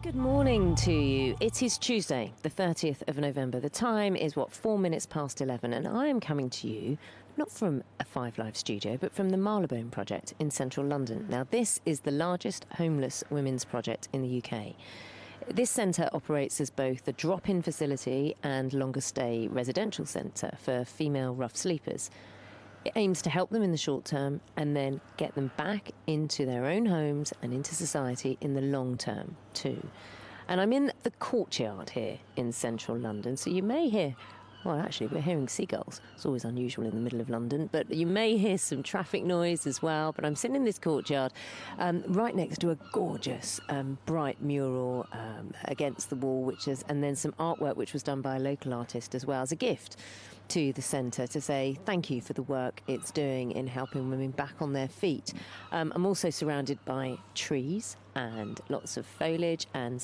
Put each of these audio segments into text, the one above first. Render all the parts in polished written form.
Good morning to you. It is Tuesday, the 30th of November. The time is, 4 minutes past 11, and I am coming to you not from a Five Live studio, but from the Marylebone project in central London. Now, this is the largest homeless women's project in the UK. This centre operates as both a drop-in facility and longer stay residential centre for female rough sleepers. It aims to help them in the short term and then get them back into their own homes and into society in the long term too. And I'm in the courtyard here in central London, so you may hear, well, actually, we're hearing seagulls. It's always unusual in the middle of London, but you may hear some traffic noise as well. But I'm sitting in this courtyard right next to a gorgeous bright mural against the wall, and then some artwork which was done by a local artist as well as a gift to the centre to say thank you for the work it's doing in helping women back on their feet. I'm also surrounded by trees and lots of foliage and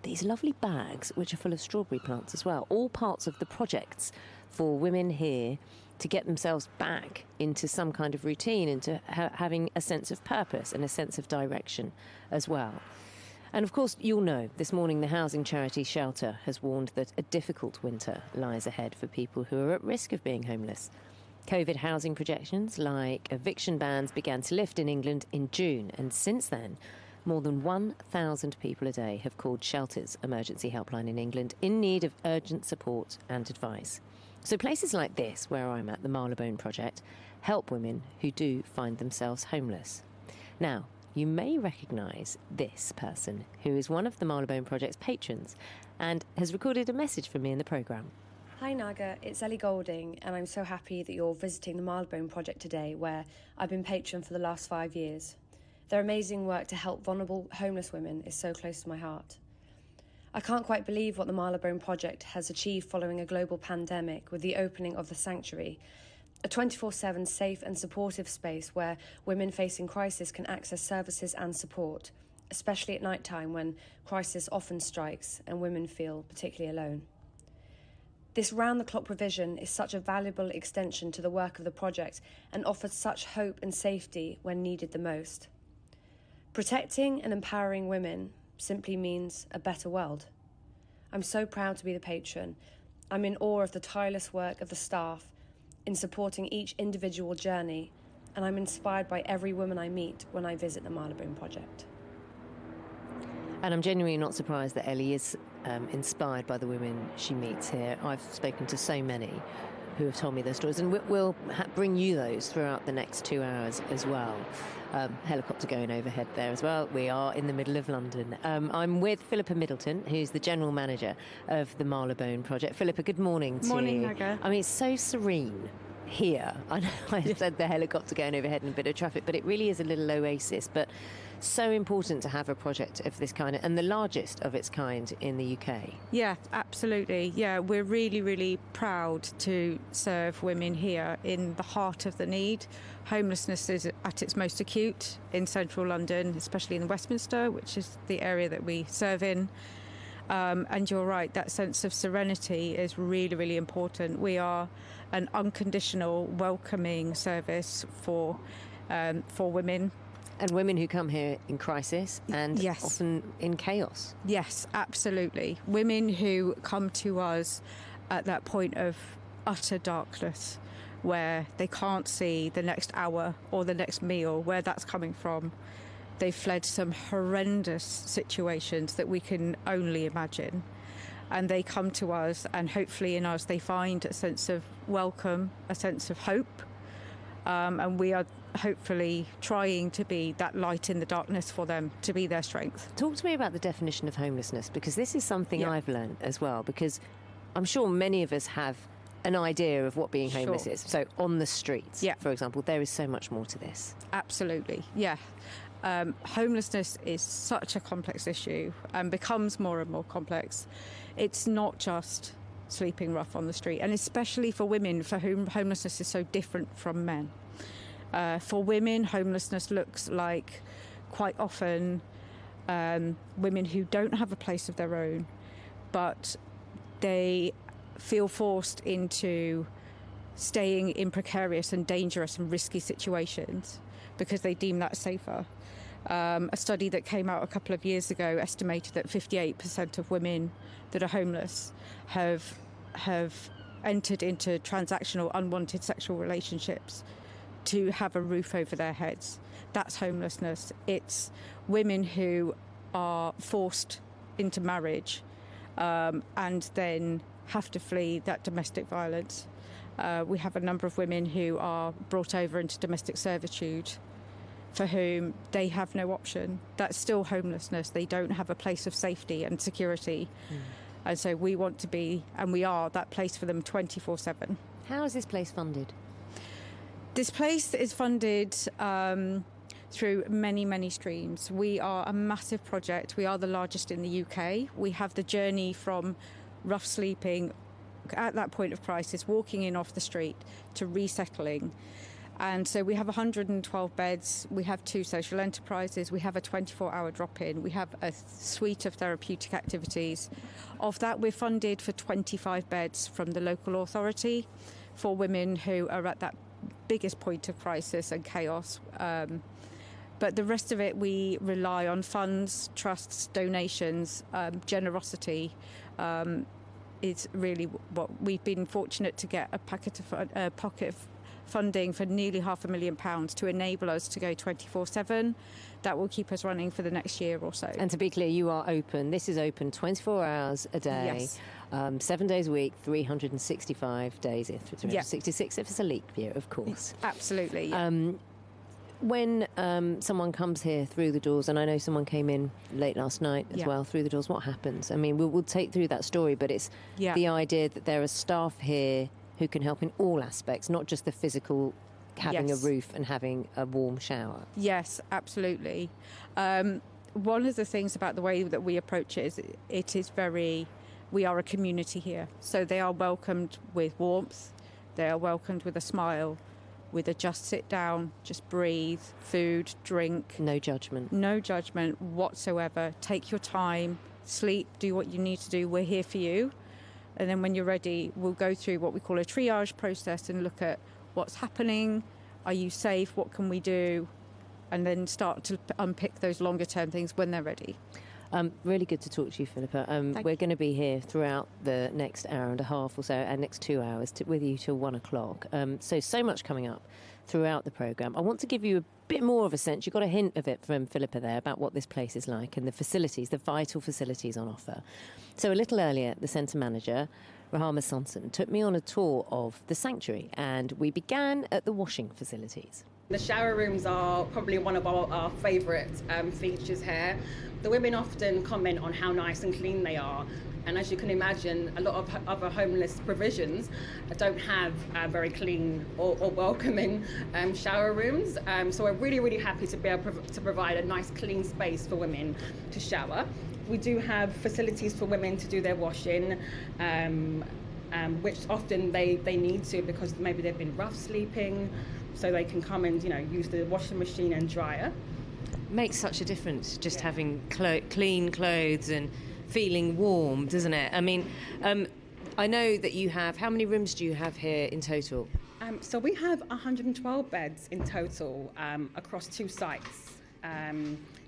these lovely bags which are full of strawberry plants as well, all parts of the projects for women here to get themselves back into some kind of routine, into having a sense of purpose and a sense of direction as well. And of course, you'll know, this morning the housing charity Shelter has warned that a difficult winter lies ahead for people who are at risk of being homeless. COVID housing projections like eviction bans began to lift in England in June, and since then, more than 1,000 people a day have called Shelter's emergency helpline in England in need of urgent support and advice. So places like this, where I'm at, the Marylebone project, help women who do find themselves homeless. Now, you may recognise this person, who is one of the Marylebone project's patrons and has recorded a message for me in the programme. Hi Naga, it's Ellie Golding, and I'm so happy that you're visiting the Marylebone project today, where I've been patron for the last 5 years. Their amazing work to help vulnerable homeless women is so close to my heart. I can't quite believe what the Marylebone project has achieved following a global pandemic with the opening of the sanctuary, a 24/7 safe and supportive space where women facing crisis can access services and support, especially at night time when crisis often strikes and women feel particularly alone. This round-the-clock provision is such a valuable extension to the work of the project and offers such hope and safety when needed the most. Protecting and empowering women simply means a better world. I'm so proud to be the patron. I'm in awe of the tireless work of the staff in supporting each individual journey, and I'm inspired by every woman I meet when I visit the Marylebone project. And I'm genuinely not surprised that Ellie is inspired by the women she meets here. I've spoken to so many who have told me their stories, and we'll bring you those throughout the next 2 hours as well. Helicopter going overhead there as well. We are in the middle of London. I'm with Philippa Middleton, who's the general manager of the Marylebone project. Philippa, good morning to you. Morning, Naga. I mean, it's so serene here. I know I said the helicopter going overhead and a bit of traffic, but it really is a little oasis. But so important to have a project of this kind, and the largest of its kind in the UK. Yeah, absolutely. Yeah, we're really, really proud to serve women here in the heart of the need. Homelessness is at its most acute in central London, especially in Westminster, which is the area that we serve in. And you're right, that sense of serenity is really, really important. We are an unconditional, welcoming service for women. And women who come here in crisis and Yes. often in chaos. Yes, absolutely. Women who come to us at that point of utter darkness, where they can't see the next hour or the next meal, where that's coming from. They've fled some horrendous situations that we can only imagine. And they come to us, and hopefully in us they find a sense of welcome, a sense of hope. And we are hopefully trying to be that light in the darkness for them, to be their strength. Talk to me about the definition of homelessness, because this is something I've learned as well, because I'm sure many of us have an idea of what being homeless is. So on the streets, for example, there is so much more to this. Absolutely, yeah. Homelessness is such a complex issue and becomes more and more complex. It's not just sleeping rough on the street, and especially for women for whom homelessness is so different from men. For women, homelessness looks like quite often women who don't have a place of their own, but they feel forced into staying in precarious and dangerous and risky situations because they deem that safer. A study that came out a couple of years ago estimated that 58% of women that are homeless have entered into transactional, unwanted sexual relationships to have a roof over their heads. That's homelessness. It's women who are forced into marriage and then have to flee that domestic violence. We have a number of women who are brought over into domestic servitude for whom they have no option. That's still homelessness. They don't have a place of safety and security. And so we want to be, and we are, that place for them 24/7. How is this place funded? This place is funded through many, many streams. We are a massive project. We are the largest in the UK. We have the journey from rough sleeping at that point of crisis, walking in off the street, to resettling. And so we have 112 beds, we have 2 social enterprises, we have a 24-hour drop-in, we have a suite of therapeutic activities. Of that, we're funded for 25 beds from the local authority for women who are at that biggest point of crisis and chaos. But the rest of it, we rely on funds, trusts, donations, generosity. Is really what we've been fortunate to get a pocket of funding for nearly £500,000 to enable us to go 24/7. That will keep us running for the next year or so. And to be clear, you are open. This is open 24 hours a day, Yes. 7 days a week, 365 days, 366 if it's a leap year, of course. Absolutely. When someone comes here through the doors, and I know someone came in late last night as well through the doors, what happens? I mean, we'll take through that story, but it's the idea that there are staff here who can help in all aspects, not just the physical, having a roof and having a warm shower. Yes, absolutely. One of the things about the way that we approach it is we are a community here. So they are welcomed with warmth, they are welcomed with a smile, with a just sit down, just breathe, food, drink. No judgment. No judgment whatsoever. Take your time, sleep, do what you need to do. We're here for you. And then when you're ready, we'll go through what we call a triage process and look at what's happening. Are you safe? What can we do? And then start to unpick those longer term things when they're ready. Really good to talk to you, Philippa. We're going to be here throughout the next hour and a half or so, and next 2 hours with you till 1 o'clock. So much coming up throughout the programme. I want to give you a bit more of a sense. You got a hint of it from Philippa there about what this place is like and the facilities, the vital facilities on offer. So a little earlier, the centre manager, Rahama Sonson, took me on a tour of the sanctuary, and we began at the washing facilities. The shower rooms are probably one of our favourite features here. The women often comment on how nice and clean they are. And as you can imagine, a lot of other homeless provisions don't have very clean or welcoming shower rooms. So we're really, really happy to be able to provide a nice clean space for women to shower. We do have facilities for women to do their washing, which often they need to because maybe they've been rough sleeping, so they can come and use the washing machine and dryer. Makes such a difference just having clean clothes and feeling warm, doesn't it? I mean, I know that you have, how many rooms do you have here in total? So we have 112 beds in total across 2 sites.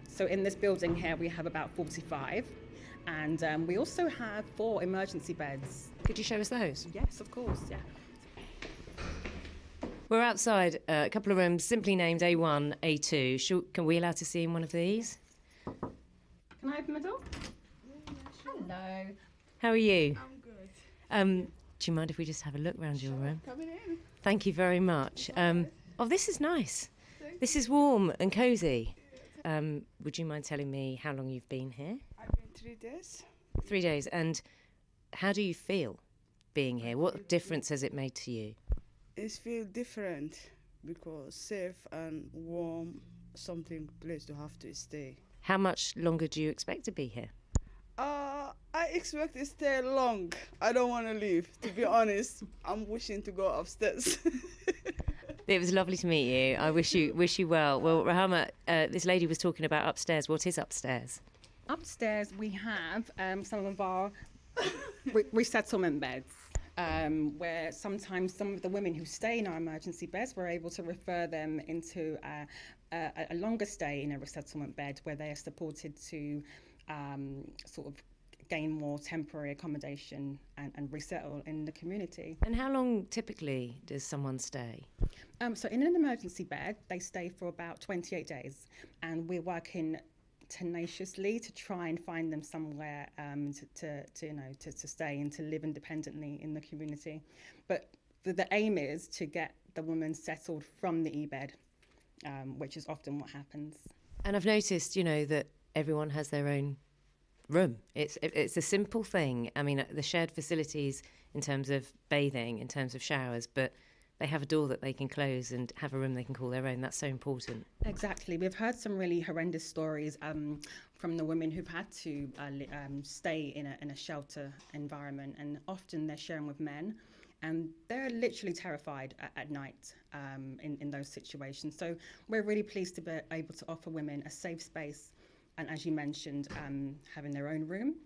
So in this building here we have about 45, and we also have 4 emergency beds. Could you show us those? Yes, of course, yeah. We're outside a couple of rooms simply named A1, A2. Can we allow to see in one of these? Can I open the door? Hello. How are you? I'm good. Do you mind if we just have a look around your room? Coming in. Thank you very much. Oh, this is nice. This is warm and cosy. Would you mind telling me how long you've been here? I've been 3 days. 3 days. And how do you feel being here? What difference has it made to you? It feels different because safe and warm, something place to have to stay. How much longer do you expect to be here? I expect to stay long. I don't want to leave, to be honest. I'm wishing to go upstairs. It was lovely to meet you. I wish you well. Well, Rahama, this lady was talking about upstairs. What is upstairs? Upstairs we have some of our resettlement beds. Where sometimes some of the women who stay in our emergency beds, we're able to refer them into a longer stay in a resettlement bed where they are supported to sort of gain more temporary accommodation and resettle in the community. And how long typically does someone stay? So in an emergency bed, they stay for about 28 days, and we're working tenaciously to try and find them somewhere to stay and to live independently in the community. But the aim is to get the woman settled from the e-bed, which is often what happens. And I've noticed, that everyone has their own room. It's a simple thing. I mean, the shared facilities in terms of bathing, in terms of showers, but they have a door that they can close and have a room they can call their own. That's so important. Exactly. We've heard some really horrendous stories from the women who've had to stay in a shelter environment, and often they're sharing with men, and they're literally terrified at night in those situations. So we're really pleased to be able to offer women a safe space, and as you mentioned, having their own room.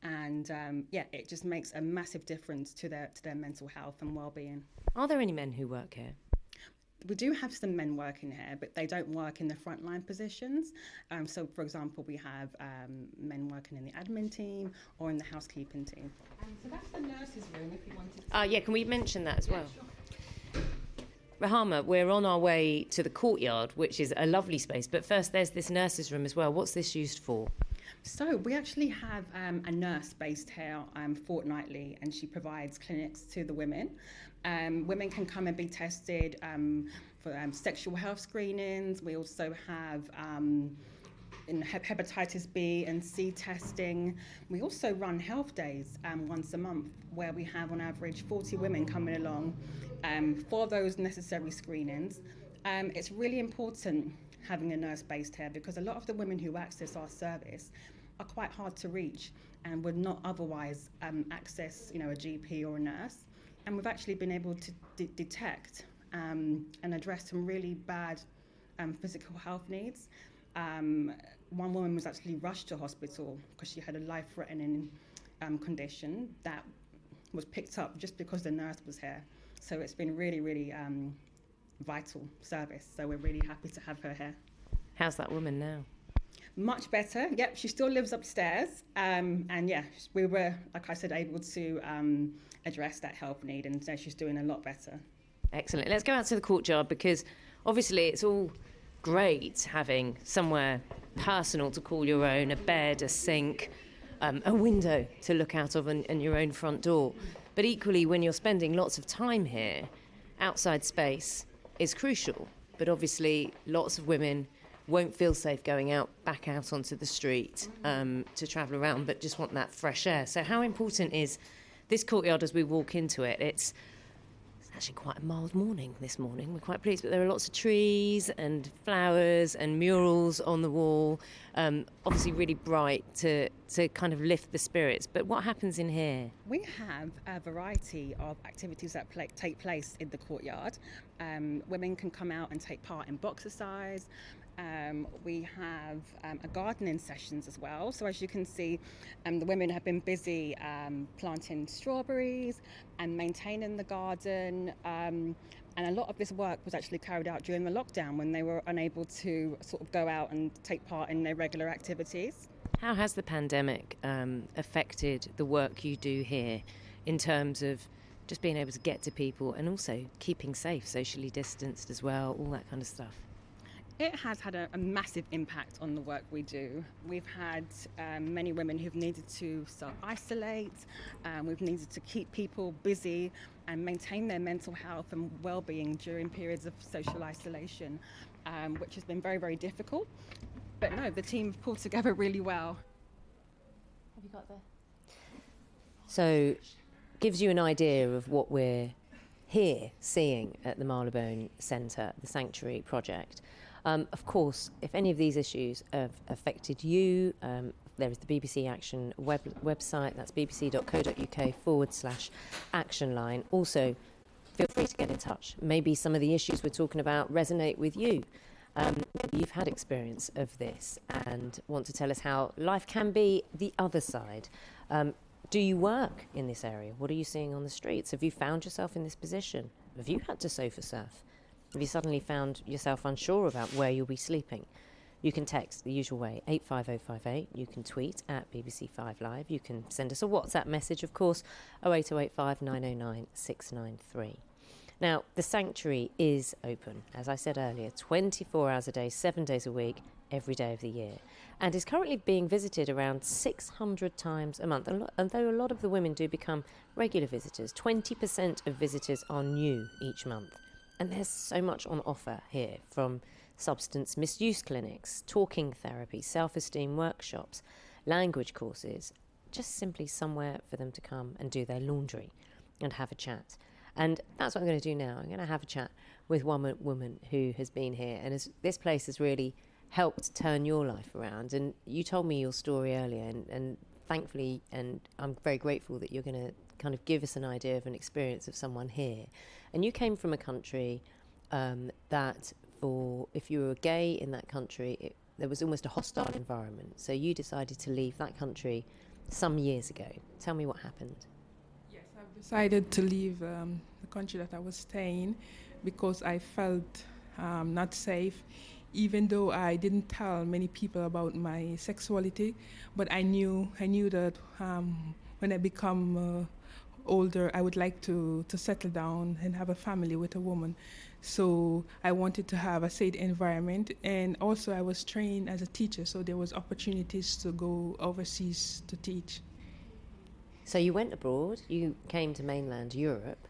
And it just makes a massive difference to their mental health and well-being. Are there any men who work here? We do have some men working here, but they don't work in the frontline positions. So, for example, we have men working in the admin team or in the housekeeping team. So that's the nurse's room, if you wanted to. Can we mention that as well? Sure. Rahama, we're on our way to the courtyard, which is a lovely space. But first, there's this nurse's room as well. What's this used for? So we actually have a nurse based here fortnightly, and she provides clinics to the women. Women can come and be tested for sexual health screenings. We also have hepatitis B and C testing. We also run health days once a month, where we have on average 40 women coming along for those necessary screenings. It's really important having a nurse based here, because a lot of the women who access our service are quite hard to reach and would not otherwise access a GP or a nurse. And we've actually been able to detect and address some really bad physical health needs. One woman was actually rushed to hospital because she had a life-threatening condition that was picked up just because the nurse was here. So it's been really, really vital service. So we're really happy to have her here. How's that woman now? Much better. Yep, she still lives upstairs. We were, like I said, able to address that health need, and so she's doing a lot better. Excellent. Let's go out to the courtyard, because obviously it's all great having somewhere personal to call your own, a bed, a sink, a window to look out of, and your own front door. But equally, when you're spending lots of time here, outside space is crucial. But obviously, lots of women won't feel safe going back out onto the street to travel around, but just want that fresh air. So how important is this courtyard as we walk into it? It's actually quite a mild morning this morning. We're quite pleased, but there are lots of trees and flowers and murals on the wall, obviously really bright to kind of lift the spirits. But what happens in here? We have a variety of activities that take place in the courtyard. Women can come out and take part in boxercise. We have a gardening sessions as well. So as you can see, the women have been busy planting strawberries and maintaining the garden. And a lot of this work was actually carried out during the lockdown, when they were unable to sort of go out and take part in their regular activities. How has the pandemic affected the work you do here in terms of just being able to get to people and also keeping safe, socially distanced as well, all that kind of stuff? It has had a massive impact on the work we do. We've had many women who've needed to self-isolate. We've needed to keep people busy and maintain their mental health and well-being during periods of social isolation, which has been very, very difficult. But no, the team have pulled together really well. Have you got there? So, gives you an idea of what we're here seeing at the Marylebone Centre, the Sanctuary Project. Of course, if any of these issues have affected you, there is the BBC Action website, that's bbc.co.uk/action line. Also, feel free to get in touch. Maybe some of the issues we're talking about resonate with you. Maybe you've had experience of this and want to tell us how life can be the other side. Do you work in this area? What are you seeing on the streets? Have you found yourself in this position? Have you had to sofa surf? If you suddenly found yourself unsure about where you'll be sleeping, you can text the usual way, 85058. You can tweet at BBC5 Live. You can send us a WhatsApp message, of course, 08085 909 693. Now, the sanctuary is open, as I said earlier, 24 hours a day, 7 days a week, every day of the year, and is currently being visited around 600 times a month. And though a lot of the women do become regular visitors, 20% of visitors are new each month. And there's so much on offer here, from substance misuse clinics, talking therapy, self-esteem workshops, language courses, just simply somewhere for them to come and do their laundry and have a chat. And that's what I'm going to do now. I'm going to have a chat with one woman who has been here, and this place has really helped turn your life around. And you told me your story earlier, and thankfully, and I'm very grateful that you're going to kind of give us an idea of an experience of someone here. And you came from a country that, if you were gay in that country, there was almost a hostile environment. So you decided to leave that country some years ago. Tell me what happened. Yes, I've decided to leave the country that I was staying because I felt not safe, even though I didn't tell many people about my sexuality. But I knew that when I become older, I would like to settle down and have a family with a woman. So I wanted to have a safe environment, and also I was trained as a teacher, so there was opportunities to go overseas to teach. So you went abroad, you came to mainland Europe,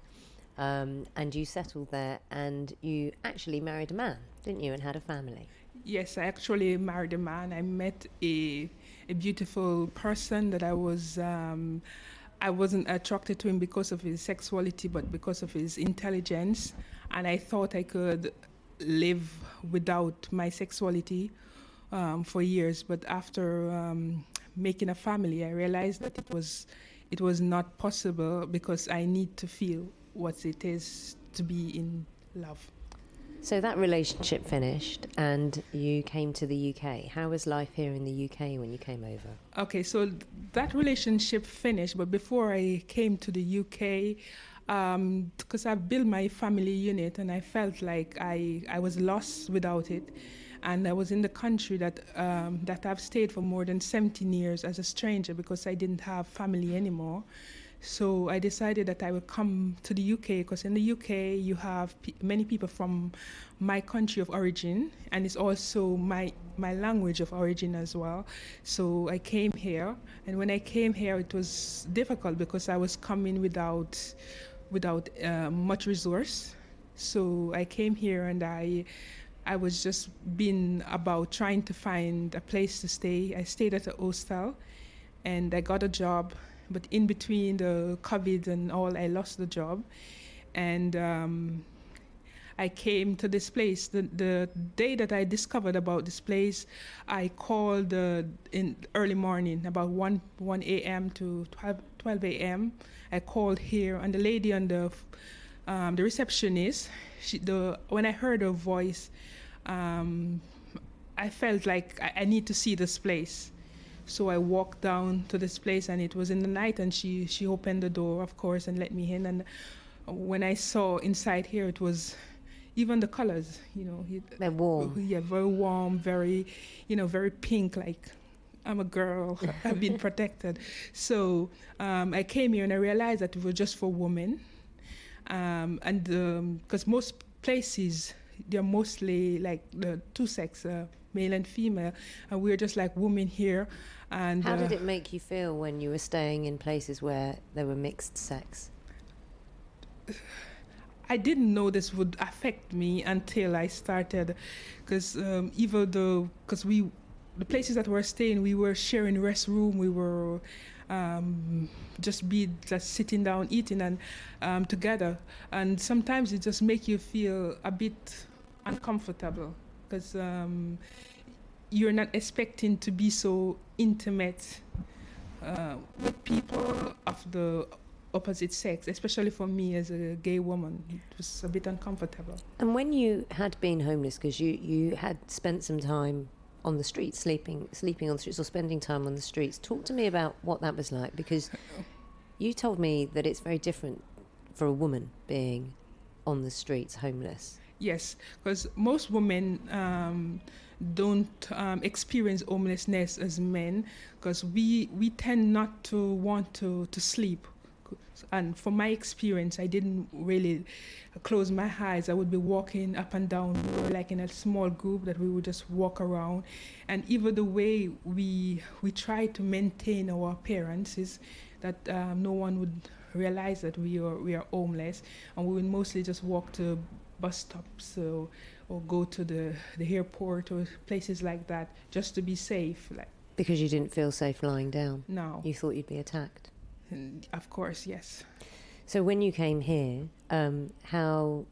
and you settled there, and you actually married a man, didn't you, and had a family? Yes, I actually married a man. I met a beautiful person that I wasn't attracted to him because of his sexuality, but because of his intelligence. And I thought I could live without my sexuality for years. But after making a family, I realized that it was not possible, because I need to feel what it is to be in love. So that relationship finished and you came to the UK. How was life here in the UK when you came over? Okay, so that relationship finished, but before I came to the UK, because I've built my family unit and I felt like I was lost without it. And I was in the country that I've stayed for more than 17 years as a stranger, because I didn't have family anymore. So I decided that I would come to the UK, because in the UK you have many people from my country of origin, and it's also my language of origin as well. So I came here, and when I came here it was difficult because I was coming without much resource. So I came here and I was just been about trying to find a place to stay. I stayed at a hostel and I got a job. But in between the COVID and all, I lost the job. And I came to this place. The day that I discovered about this place, I called in early morning, about 1 a.m. to 12 a.m. I called here, and the lady on the receptionist, when I heard her voice, I felt like I need to see this place. So I walked down to this place, and it was in the night, and she opened the door, of course, and let me in. And when I saw inside here, it was even the colors, they're warm. Yeah, very warm, very, very pink, like I'm a girl, I've been protected. So I came here and I realized that it was just for women. And because most places, they're mostly like the two sex, male and female, and we're just like women here. And how did it make you feel when you were staying in places where there were mixed sex? I didn't know this would affect me until I started, because the places that we're staying, we were sharing restroom, we were just sitting down eating and together, and sometimes it just make you feel a bit uncomfortable, because you're not expecting to be so intimate with people of the opposite sex, especially for me as a gay woman. It was a bit uncomfortable. And when you had been homeless, because you had spent some time on the streets, sleeping on the streets, or spending time on the streets, talk to me about what that was like, because you told me that it's very different for a woman being on the streets homeless. Yes, because most women don't experience homelessness as men, because we tend not to want to sleep. And from my experience, I didn't really close my eyes. I would be walking up and down. We were like in a small group that we would just walk around. And even the way we try to maintain our appearances, that no one would realize that we are homeless. And we would mostly just walk to bus stops or go to the airport or places like that just to be safe. Because you didn't feel safe lying down? No. You thought you'd be attacked? Of course, yes. So when you came here, how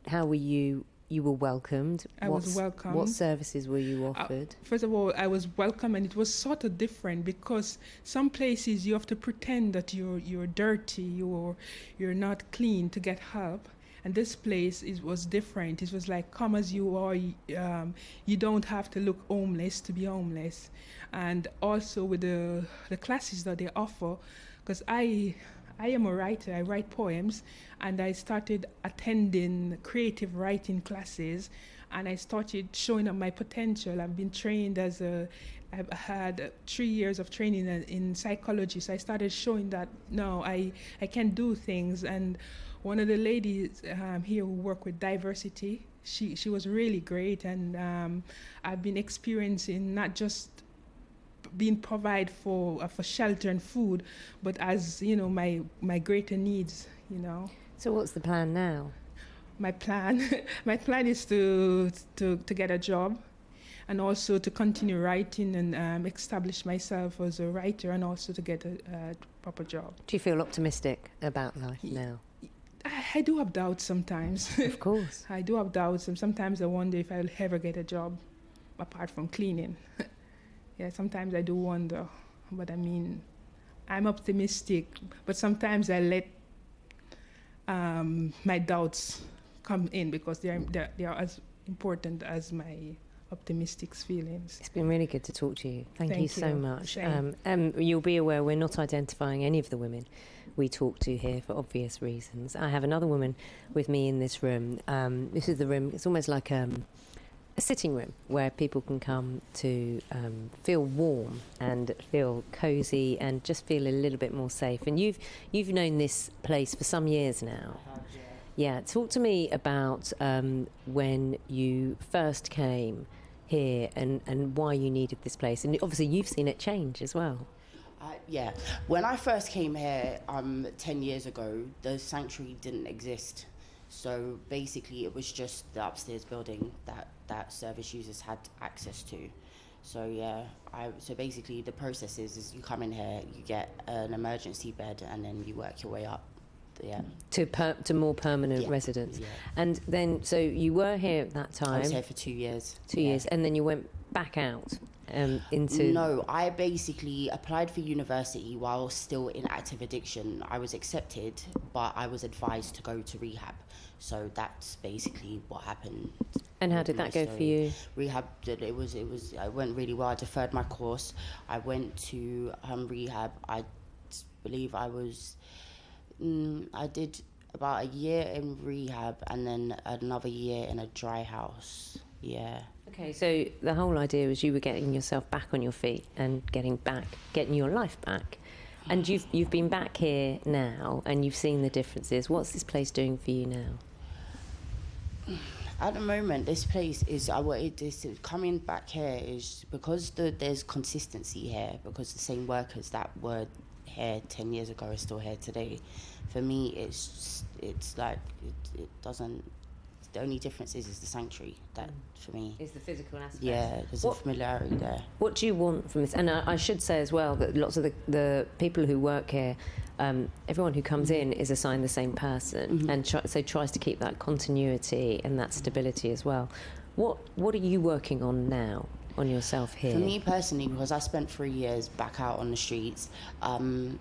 were you? You were welcomed. I was welcomed. What services were you offered? First of all, I was welcome, and it was sort of different because some places you have to pretend that you're dirty, you're not clean to get help. And this place was different. It was like, come as you are. You don't have to look homeless to be homeless. And also with the classes that they offer, because I am a writer, I write poems, and I started attending creative writing classes, and I started showing up my potential. I've been trained I've had 3 years of training in psychology, so I started showing that, no, I can do things. And one of the ladies here who work with diversity, she was really great, and I've been experiencing not just being provided for shelter and food, but as my greater needs. So what's the plan now? My plan is to get a job, and also to continue writing and establish myself as a writer, and also to get a proper job. Do you feel optimistic about life now? I do have doubts sometimes. Of course. I do have doubts, and sometimes I wonder if I'll ever get a job apart from cleaning. Yeah, sometimes I do wonder, but I mean, I'm optimistic, but sometimes I let my doubts come in because they are as important as my optimistic feelings. It's been really good to talk to you. Thank you so much. Same. You'll be aware we're not identifying any of the women we talk to here for obvious reasons. I have another woman with me in this room. This is the room, it's almost like a sitting room where people can come to feel warm and feel cosy and just feel a little bit more safe. And you've known this place for some years now. Yeah, talk to me about when you first came here and why you needed this place. And obviously you've seen it change as well. Yeah, when I first came here 10 years ago, the sanctuary didn't exist. So basically it was just the upstairs building that service users had access to. So yeah, so basically the process is you come in here, you get an emergency bed, and then you work your way up. Yeah. To more permanent residence. Yeah. And then, so you were here at that time. I was here for 2 years. 2 years, and then you went back out into... No, I basically applied for university while still in active addiction. I was accepted, but I was advised to go to rehab. So that's basically what happened. And how did that go for you? Rehab, it went really well. I deferred my course. I went to rehab. I believe I did about a year in rehab and then another year in a dry house. Yeah. Okay, so the whole idea was you were getting yourself back on your feet and getting your life back. And you've been back here now and you've seen the differences. What's this place doing for you now? At the moment, this place is coming back here is because there's consistency here, because the same workers that were here 10 years ago are still here today. For me, it's like it doesn't. The only difference is the sanctuary. That for me is the physical aspect. Yeah, there's a familiarity there. What do you want from this? And I should say as well that lots of the people who work here, everyone who comes in is assigned the same person, and so tries to keep that continuity and that stability as well. What are you working on now on yourself here? For me personally, because I spent 3 years back out on the streets, I'm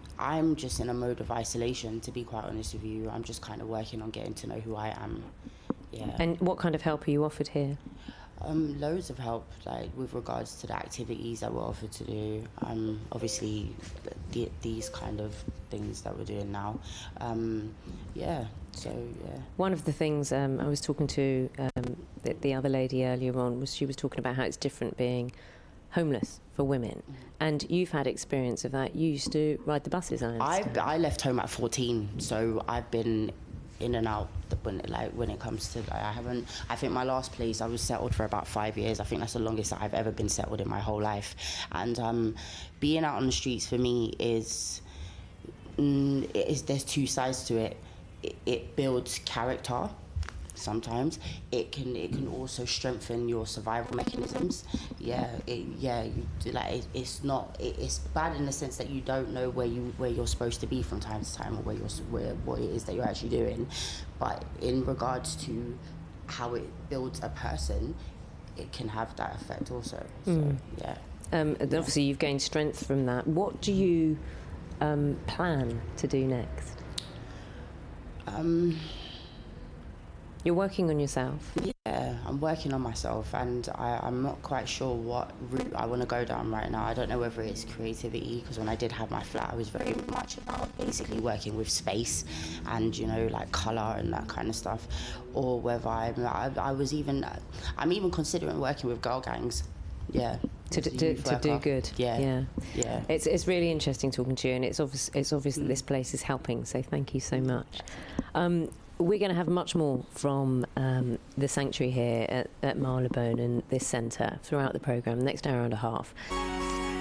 just in a mode of isolation, to be quite honest with you. I'm just kind of working on getting to know who I am. Yeah. And what kind of help are you offered here? Loads of help, like with regards to the activities that we're offered to do. Obviously, these kind of things that we're doing now. Yeah. So yeah. One of the things I was talking to the other lady earlier on was she was talking about how it's different being homeless for women, and you've had experience of that. You used to ride the buses. I left home at 14, so I've been in and out when it comes to I think my last place I was settled for about 5 years. I think that's the longest that I've ever been settled in my whole life. And being out on the streets for me is there's two sides to it. It builds character. Sometimes it can also strengthen your survival mechanisms. It's bad in the sense that you don't know where you're supposed to be from time to time, or what it is that you're actually doing. But in regards to how it builds a person, it can have that effect also. So, yeah. And obviously you've gained strength from that. What do you plan to do next? You're working on yourself? Yeah, I'm working on myself, and I'm not quite sure what route I want to go down right now. I don't know whether it's creativity, because when I did have my flat, I was very much about basically working with space and, like colour and that kind of stuff, or whether I'm even considering working with girl gangs. Yeah. To do good. Yeah. It's really interesting talking to you, and it's obvious that this place is helping, so thank you so much. We're going to have much more from the sanctuary here at Marylebone and this centre throughout the programme, next hour and a half.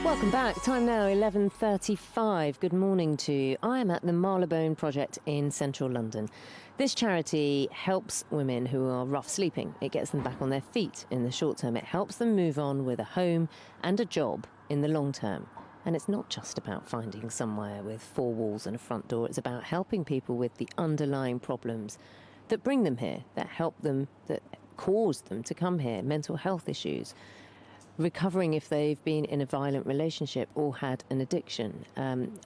Welcome back. Time now 11:35. Good morning to you. I am at the Marylebone project in central London. This charity helps women who are rough sleeping. It gets them back on their feet in the short term. It helps them move on with a home and a job in the long term. And it's not just about finding somewhere with four walls and a front door. It's about helping people with the underlying problems that bring them here, that help them, that cause them to come here. Mental health issues, recovering if they've been in a violent relationship or had an addiction. I'm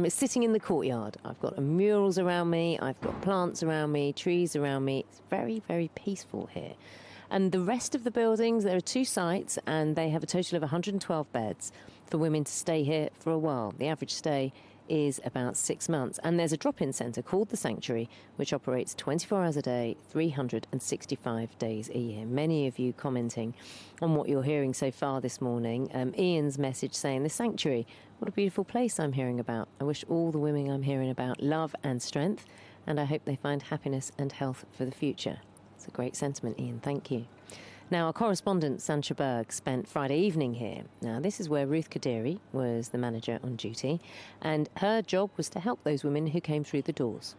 sitting in the courtyard. I've got murals around me. I've got plants around me, trees around me. It's very, very peaceful here. And the rest of the buildings, there are two sites, and they have a total of 112 beds for women to stay here for a while. The average stay is about 6 months. And there's a drop-in centre called The Sanctuary, which operates 24 hours a day, 365 days a year. Many of you commenting on what you're hearing so far this morning. Ian's message saying, The Sanctuary, what a beautiful place I'm hearing about. I wish all the women I'm hearing about love and strength, and I hope they find happiness and health for the future. It's a great sentiment, Ian. Thank you. Now, our correspondent, Sancha Berg, spent Friday evening here. Now, this is where Ruth Kadiri was the manager on duty, and her job was to help those women who came through the doors.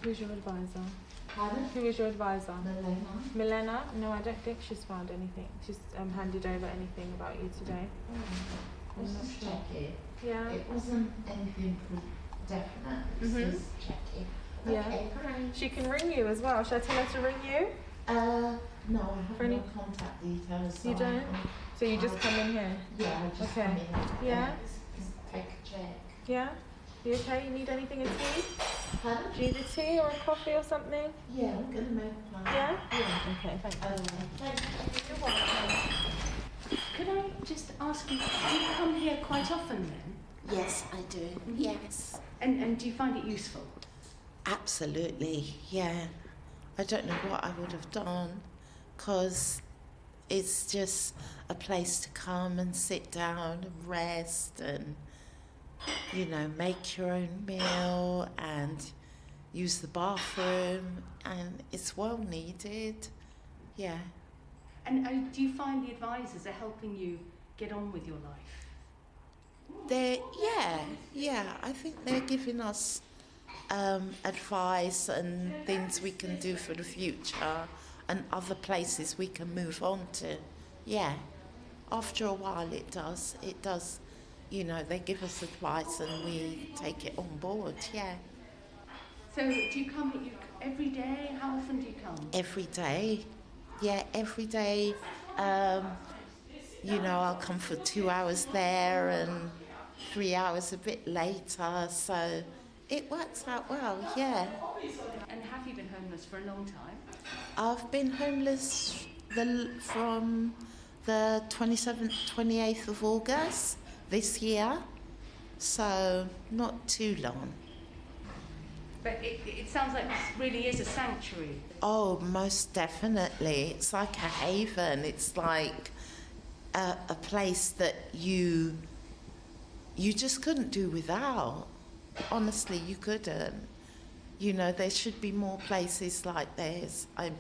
Who's your advisor? Pardon? Who is your advisor? Milena. Milena? No, I don't think she's found anything. She's handed over anything about you today. Let's just check it. Yeah. It wasn't anything definite. It's just checking. Yeah. Okay, fine. She can ring you as well. Shall I tell her to ring you? No, I have no contact details. So You don't? So you just come in here? Yeah, I just Okay. come in. Yeah? Just take a check. Yeah? You okay? You need anything, a tea? Pardon? Do you need a tea or a coffee or something? Yeah, I'm going to make one. Yeah? Yeah. Okay, thank you. Thank you. You're welcome. Could I just ask you, do you come here quite often then? Yes, I do. Yes. And do you find it useful? Absolutely, yeah. I don't know what I would have done, because it's just a place to come and sit down and rest and, make your own meal and use the bathroom, and it's well needed, yeah. And do you find the advisors are helping you get on with your life? I think they're giving us advice and things we can do for the future and other places we can move on to. Yeah, after a while it does, they give us advice and we take it on board, yeah. So do you come every day? How often do you come? Every day, yeah, every day. I'll come for 2 hours there and 3 hours a bit later, so it works out well, yeah. And have you been homeless for a long time? I've been homeless from the 27th, 28th of August this year, so not too long. But it sounds like this really is a sanctuary. Oh, most definitely. It's like a haven. It's like a place that you just couldn't do without. Honestly, you couldn't. You know, there should be more places like this. I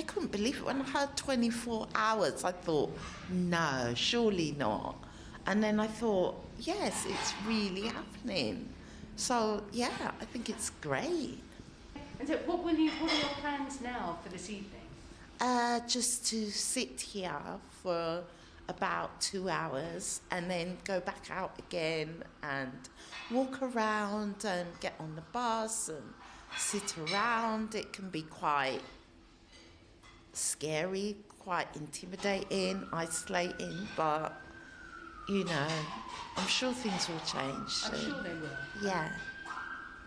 couldn't believe it when I heard 24 hours. I thought, no, surely not. And then I thought, yes, it's really happening. So, yeah, I think it's great. And so what are your plans now for this evening? Just to sit here for about 2 hours and then go back out again and walk around and get on the bus and sit around. It can be quite scary, quite intimidating, isolating, but, you know, I'm sure things will change. I'm sure they will. Yeah.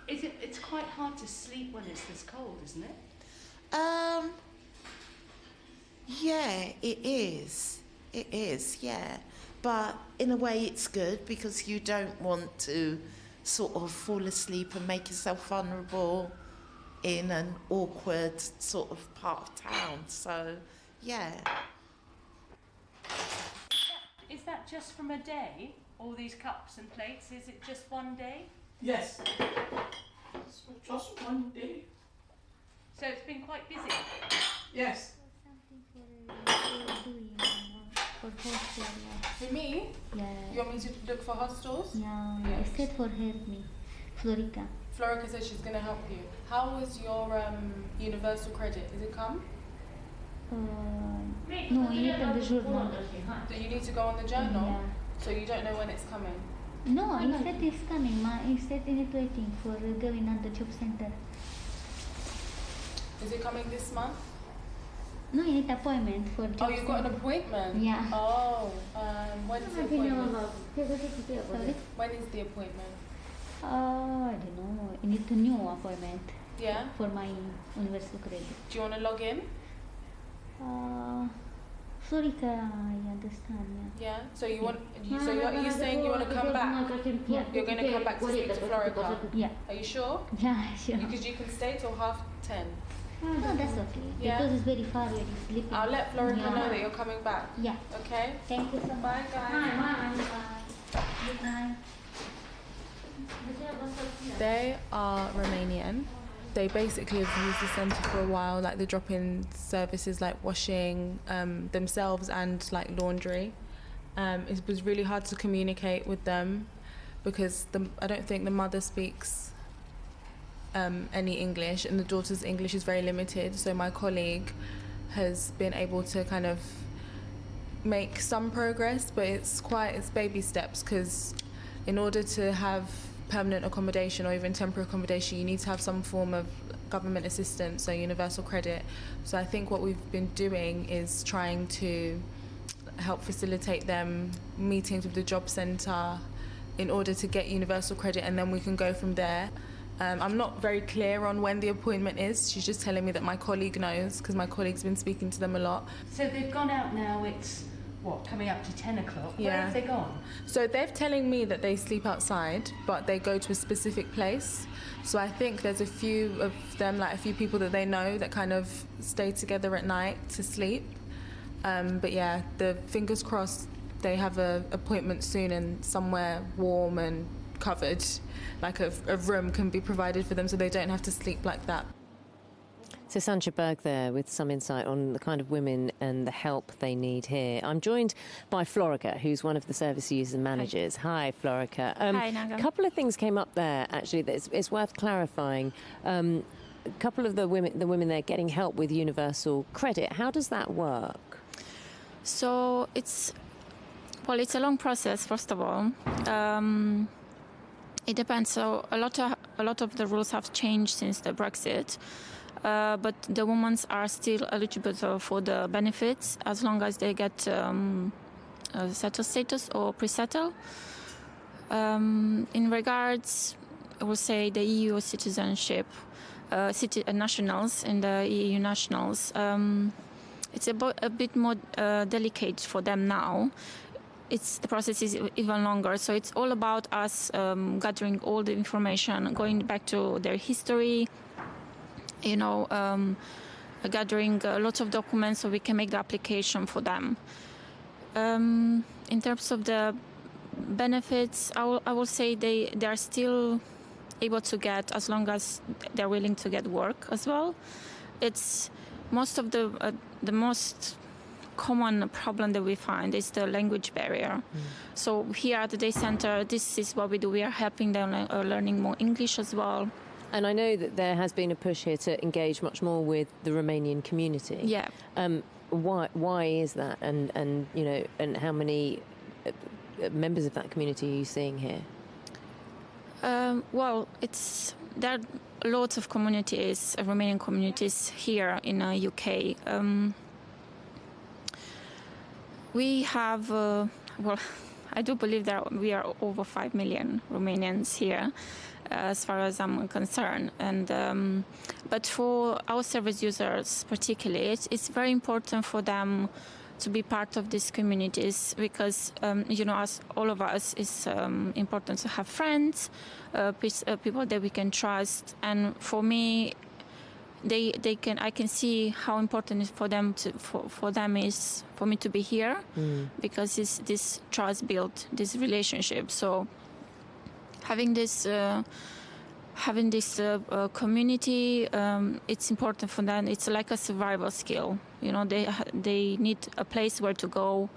It's quite hard to sleep when it's this cold, isn't it? Yeah, it is. It is, yeah. But in a way it's good because you don't want to sort of fall asleep and make yourself vulnerable in an awkward sort of part of town. So, yeah. Is that just from a day? All these cups and plates, is it just one day? Yes. It's just one day. So it's been quite busy? Yes. For hostel, yeah. For me? Yeah. You want me to look for hostels? Yeah, Yeah. I said for help me. Florica. Florica says she's going to help you. How was your universal credit? Is it come? No, you need the journal. Do you need to go on the journal? Yeah. So you don't know when it's coming? No, he said it's coming. He said he is waiting for going on the job center. Is it coming this month? No, you need appointment for job Oh, you've got an center. appointment? Yeah. Oh, when is the appointment? Sorry? When is the appointment? I don't know. I need a new appointment. Yeah? For my universal credit. Do you want to log in? Florica, I understand, yeah. Yeah? So you want, so you're saying you want to come back? Yeah. You're going to come back to speak to Florica? Yeah. Are you sure? Yeah, sure. Because you can stay till 10:30. No, that's okay. Yeah. Because it's very far when you're sleeping. I'll let Florica Yeah. know that you're coming back. Yeah. Okay? Thank you so much. Bye, guys. Bye. Good night. They are Romanian. They basically have used the centre for a while, like the drop-in services like washing themselves and like laundry. It was really hard to communicate with them because I don't think the mother speaks any English and the daughter's English is very limited. So my colleague has been able to kind of make some progress, but it's baby steps because in order to have permanent accommodation or even temporary accommodation, you need to have some form of government assistance, so universal credit. So I think what we've been doing is trying to help facilitate them meetings with the job centre in order to get universal credit, and then we can go from there. I'm not very clear on when the appointment is. She's just telling me that my colleague knows because my colleague's been speaking to them a lot. So they've gone out now, it's coming up to 10 o'clock? Yeah. Where have they gone? So they're telling me that they sleep outside, but they go to a specific place. So I think there's a few of them, like a few people that they know that kind of stay together at night to sleep. But yeah, the fingers crossed they have an appointment soon and somewhere warm and covered, like a room can be provided for them so they don't have to sleep like that. So Sancha Berg there with some insight on the kind of women and the help they need here. I'm joined by Florica, who's one of the service user managers. Hi, Florica. Hi, Naga. A couple of things came up there, actually, that it's worth clarifying. A couple of the women there getting help with universal credit. How does that work? So it's a long process, first of all. It depends. So a lot of the rules have changed since the Brexit. But the women are still eligible for the benefits as long as they get settle status or pre-settle. In regards, I will say the EU citizenship, nationals and the EU nationals, it's a bit more delicate for them now. The process is even longer. So it's all about us gathering all the information, going back to their history, gathering lots of documents so we can make the application for them. In terms of the benefits, I will say they are still able to get, as long as they're willing to get work as well. It's most of the most common problem that we find is the language barrier. So here at the day center, this is what we do. We are helping them learning more English as well. And I know that there has been a push here to engage much more with the Romanian community. Yeah. Why is that? And how many members of that community are you seeing here? Well, there are lots of communities, Romanian communities here in UK. We have, I do believe that we are over 5 million Romanians here, as far as I'm concerned. And but for our service users particularly, it's very important for them to be part of these communities because, as all of us, it's important to have friends, people that we can trust. And for me, I can see how important it is for them is for me to be here because it's this trust built, this relationship. So having this community, it's important for them. It's like a survival skill. They need a place where to go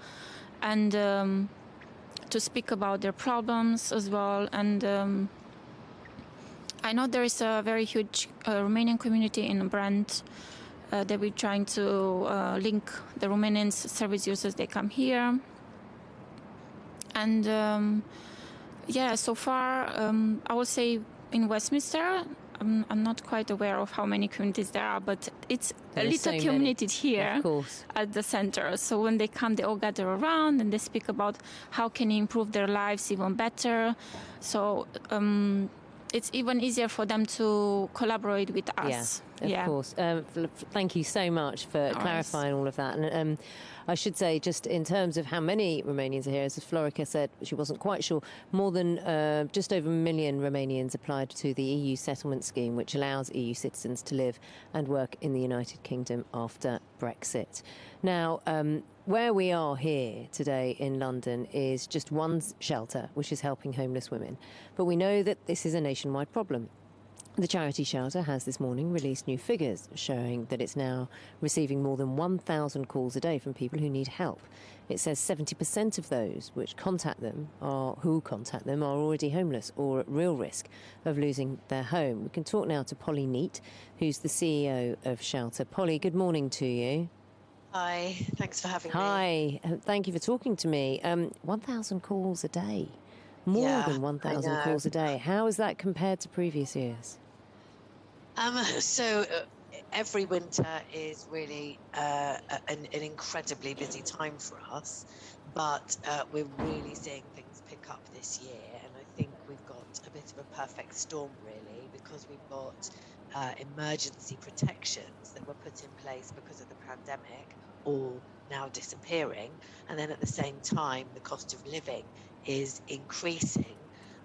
and to speak about their problems as well. And I know there is a very huge Romanian community in Brand that we're trying to link the Romanian service users. They come here. And so far, I would say in Westminster, I'm not quite aware of how many communities there are, but it's a little community here at the center. So when they come, they all gather around and they speak about how can you improve their lives even better. So it's even easier for them to collaborate with us. Yeah, of course. Thank you so much for clarifying all of that. And I should say, just in terms of how many Romanians are here, as Florica said, she wasn't quite sure, more than just over 1 million Romanians applied to the EU settlement scheme, which allows EU citizens to live and work in the United Kingdom after Brexit. Now, where we are here today in London is just one shelter, which is helping homeless women. But we know that this is a nationwide problem. The charity shelter has this morning released new figures showing that it's now receiving more than 1,000 calls a day from people who need help. It says 70% of those who contact them are already homeless or at real risk of losing their home. We can talk now to Polly Neat, who's the CEO of Shelter. Polly, good morning to you. Hi, thanks for having me. Hi, thank you for talking to me. 1,000 calls a day, more than 1,000 calls a day. How is that compared to previous years? Every winter is really an incredibly busy time for us, but we're really seeing things pick up this year, and I think we've got a bit of a perfect storm really, because we've got emergency protections that were put in place because of the pandemic all now disappearing, and then at the same time the cost of living is increasing.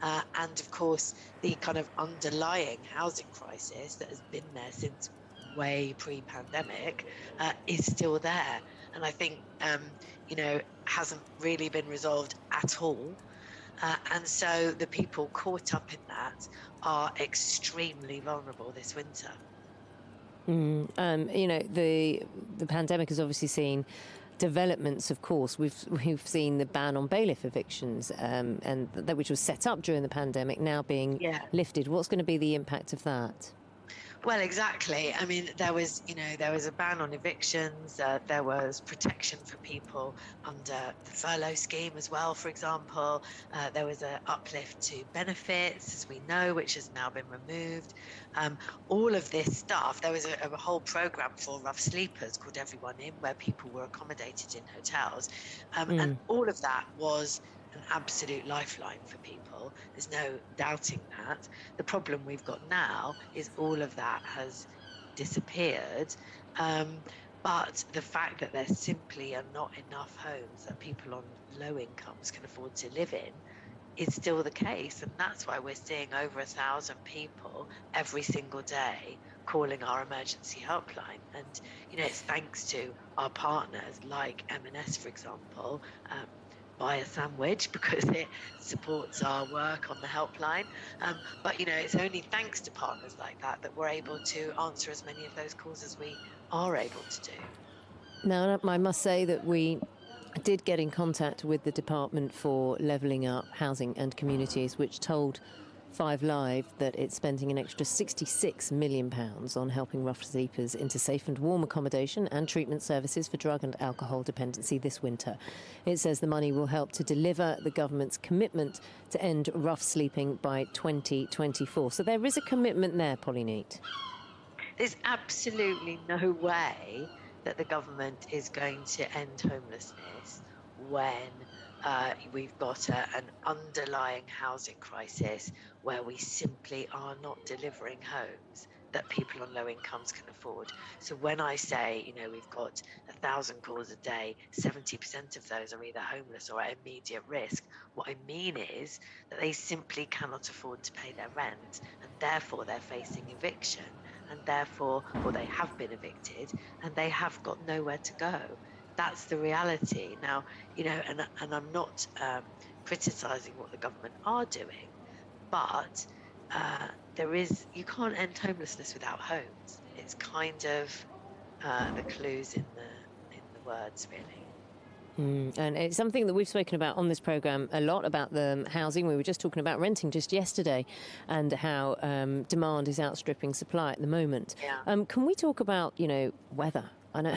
And of course, the kind of underlying housing crisis that has been there since way pre-pandemic is still there. And I think, hasn't really been resolved at all. And so the people caught up in that are extremely vulnerable this winter. The pandemic has obviously seen developments, of course. We've seen the ban on bailiff evictions, and that which was set up during the pandemic, now being lifted. What's going to be the impact of that? Well, exactly. I mean, there was a ban on evictions. There was protection for people under the furlough scheme as well, for example. There was an uplift to benefits, as we know, which has now been removed. All of this stuff, there was a whole program for rough sleepers called Everyone In, where people were accommodated in hotels. And all of that was an absolute lifeline for people. There's no doubting that. The problem we've got now is all of that has disappeared. But the fact that there simply are not enough homes that people on low incomes can afford to live in is still the case, and that's why we're seeing over 1,000 people every single day calling our emergency helpline. And it's thanks to our partners like M&S, for example. Buy a sandwich because it supports our work on the helpline, but it's only thanks to partners like that that we're able to answer as many of those calls as we are able to do. Now, I must say that we did get in contact with the Department for Levelling Up, Housing and Communities, which told 5 Live that it's spending an extra £66 million on helping rough sleepers into safe and warm accommodation and treatment services for drug and alcohol dependency this winter. It says the money will help to deliver the government's commitment to end rough sleeping by 2024. So there is a commitment there, Polly Neat. There's absolutely no way that the government is going to end homelessness when we've got an underlying housing crisis where we simply are not delivering homes that people on low incomes can afford. So when I say, we've got 1,000 calls a day, 70% of those are either homeless or at immediate risk, what I mean is that they simply cannot afford to pay their rent, and therefore they're facing eviction, and therefore, or they have been evicted, and they have got nowhere to go. That's the reality. Now, and I'm not criticising what the government are doing, but you can't end homelessness without homes. It's kind of the clues in the words, really. And it's something that we've spoken about on this programme a lot, about the housing. We were just talking about renting just yesterday and how demand is outstripping supply at the moment. Yeah. Can we talk about, weather? I know,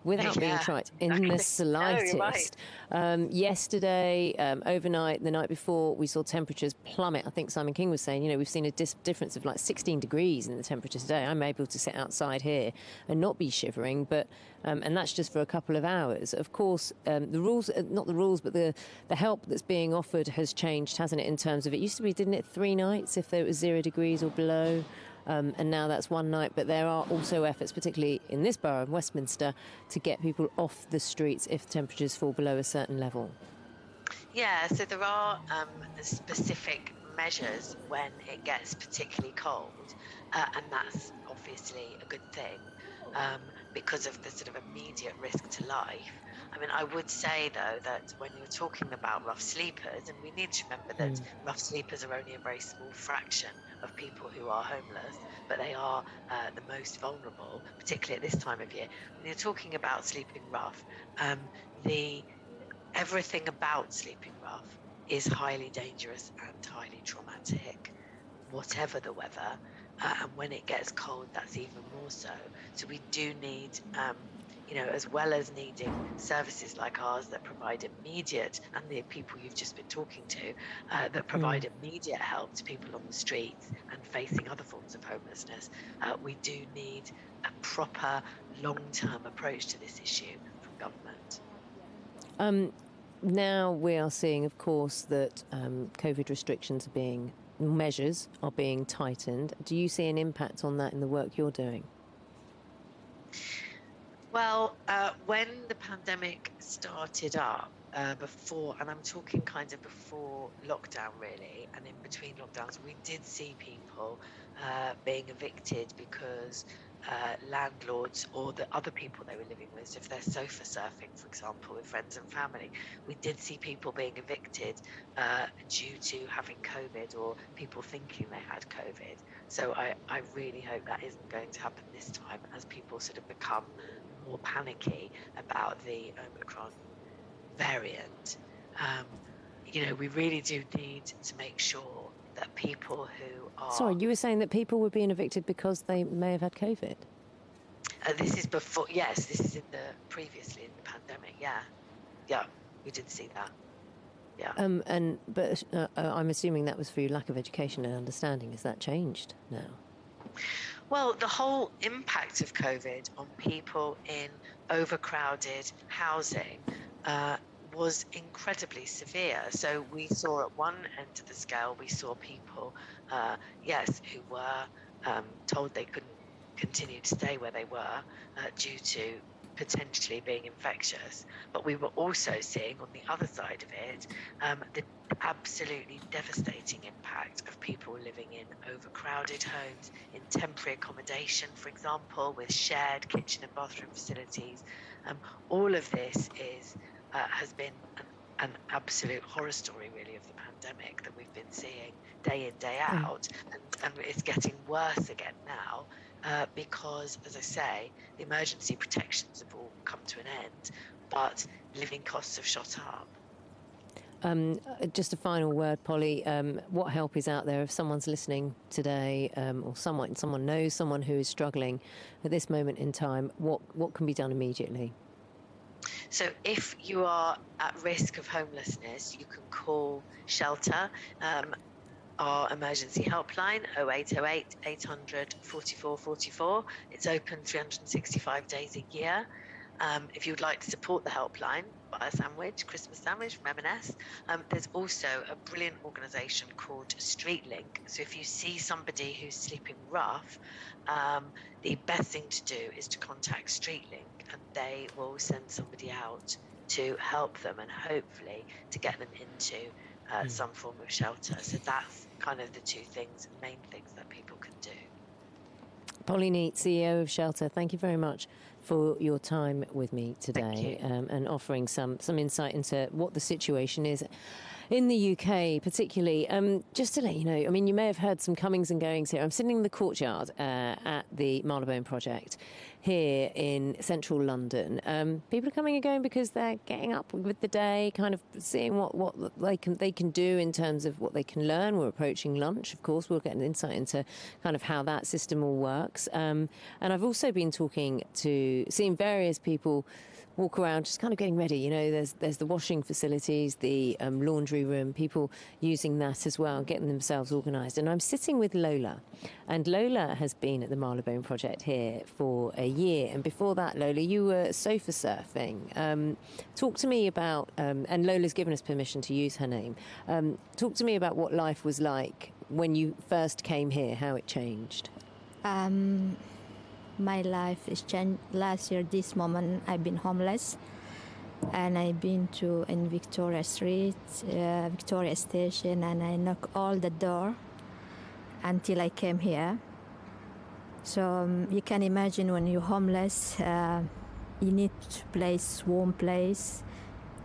without being trite, in the slightest. Yesterday, overnight, the night before, we saw temperatures plummet. I think Simon King was saying, we've seen a difference of like 16 degrees in the temperature today. I'm able to sit outside here and not be shivering, but and that's just for a couple of hours. Of course, the rules, not the rules, but the help that's being offered has changed, hasn't it, in terms of, it used to be, didn't it, 3 nights if there was 0 degrees or below? And now that's 1 night, but there are also efforts, particularly in this borough of Westminster, to get people off the streets if temperatures fall below a certain level. Yeah, so there are specific measures when it gets particularly cold, and that's obviously a good thing because of the sort of immediate risk to life. I mean, I would say, though, that when you're talking about rough sleepers, and we need to remember that rough sleepers are only a very small fraction of people who are homeless, but they are the most vulnerable, particularly at this time of year. When you're talking about sleeping rough, everything about sleeping rough is highly dangerous and highly traumatic, whatever the weather. And when it gets cold, that's even more so. So we do need as well as needing services like ours that provide immediate, and the people you've just been talking to, that provide immediate help to people on the streets and facing other forms of homelessness, we do need a proper long-term approach to this issue from government. Now we are seeing, of course, that COVID measures are being tightened. Do you see an impact on that in the work you're doing? Well, when the pandemic started up, before, and I'm talking kind of before lockdown really, and in between lockdowns, we did see people being evicted because landlords or the other people they were living with, so if they're sofa surfing, for example, with friends and family, we did see people being evicted due to having COVID or people thinking they had COVID. So I really hope that isn't going to happen this time as people sort of become more panicky about the Omicron variant. We really do need to make sure that people who are... Sorry, you were saying that people were being evicted because they may have had COVID? This is before, yes, this is previously in the pandemic, yeah, we did see that, yeah. But I'm assuming that was through lack of education and understanding. Has that changed now? Well, the whole impact of COVID on people in overcrowded housing was incredibly severe. So we saw at one end of the scale, we saw people, who were told they couldn't continue to stay where they were due to potentially being infectious. But we were also seeing on the other side of it the absolutely devastating impact of people living in overcrowded homes, in temporary accommodation, for example, with shared kitchen and bathroom facilities. All of this has been an absolute horror story, really, of the pandemic that we've been seeing day in, day out. And it's getting worse again now because, as I say, the emergency protections have all come to an end, but living costs have shot up. Just a final word, Polly. What help is out there if someone's listening today, or someone knows someone who is struggling at this moment in time? What can be done immediately? So if you are at risk of homelessness, you can call Shelter, our emergency helpline, 0808 800 44 44. It's open 365 days a year. If you would like to support the helpline, buy a sandwich, Christmas sandwich from M&S. There's also a brilliant organisation called StreetLink. So if you see somebody who's sleeping rough, the best thing to do is to contact StreetLink, and they will send somebody out to help them and hopefully to get them into some form of shelter. So that's kind of the two main things that people can do. Polly Neate, CEO of Shelter, thank you very much for your time with me today, and offering some insight into what the situation is in the UK, particularly. Just to let you know, I mean, you may have heard some comings and goings here. I'm sitting in the courtyard at the Marylebone project here in central London. People are coming and going because they're getting up with the day, kind of seeing what they can do in terms of what they can learn. We're approaching lunch, of course. We'll get an insight into kind of how that system all works. And I've also been seeing various people walk around just kind of getting ready. You know, there's the washing facilities, the laundry room, people using that as well, getting themselves organised. And I'm sitting with Lola. And Lola has been at the Marylebone project here for a year. And before that, Lola, you were sofa surfing. Talk to me about, and Lola's given us permission to use her name. Talk to me about what life was like when you first came here, how it changed. My life is changed. Last year, this moment, I've been homeless, and I've been in Victoria Street, Victoria Station, and I knock all the door until I came here. So you can imagine when you're homeless, you need warm place.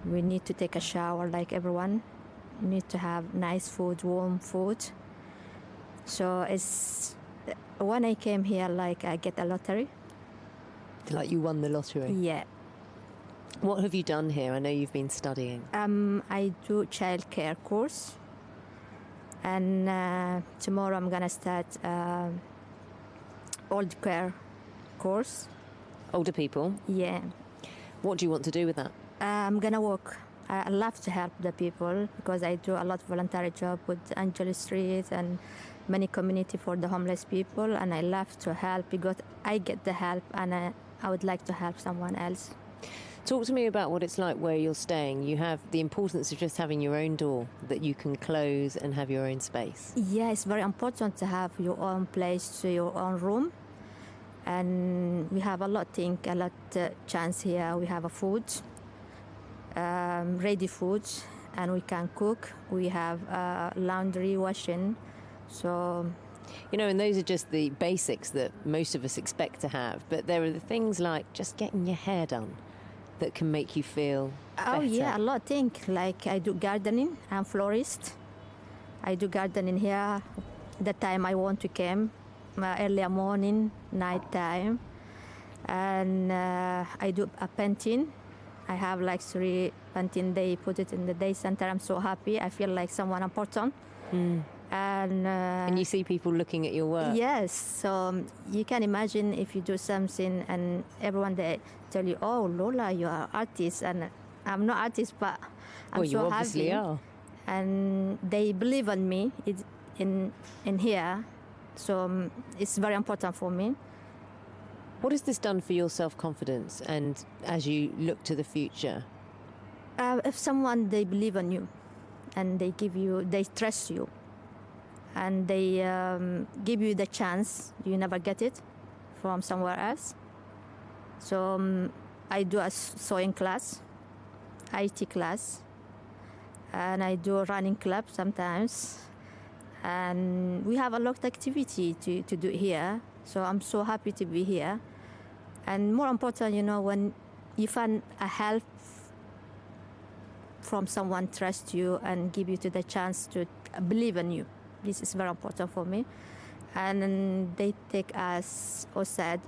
We need to take a shower like everyone. You need to have nice food, warm food. So when I came here, like I get a lottery. Like you won the lottery? Yeah. What have you done here? I know you've been studying. I do childcare course, and tomorrow I'm gonna start old care course. Older people? Yeah. What do you want to do with that? I'm gonna work. I love to help the people because I do a lot of voluntary job with Angel Street and many community for the homeless people, and I love to help because I get the help, and I would like to help someone else. Talk to me about what it's like where you're staying. You have the importance of just having your own door that you can close and have your own space. Yeah, it's very important to have your own place, your own room, and we have a lot chance here. We have a food, ready food, and we can cook. We have laundry, washing. So, you know, and those are just the basics that most of us expect to have. But there are the things like just getting your hair done that can make you feel better. Oh, yeah, a lot of things. Like I do gardening. I'm florist. I do gardening here. The time I want to come, early morning, night time. And I do a painting. I have like 3 painting. They put it in the day center. I'm so happy. I feel like someone important. And you see people looking at your work. Yes, so you can imagine if you do something and everyone they tell you, "Oh, Lola, you are artist," and I'm not artist, but I'm well, you so obviously happy. are. And they believe in me in here, so it's very important for me. What has this done for your self-confidence and as you look to the future? If someone they believe in you, and they trust you, and they give you the chance, you never get it from somewhere else. So I do a sewing class, IT class, and I do a running club sometimes. And we have a lot of activity to do here. So I'm so happy to be here. And more important, you know, when you find a help from someone trust you and give you to the chance to believe in you. This is very important for me. And they take us, or said,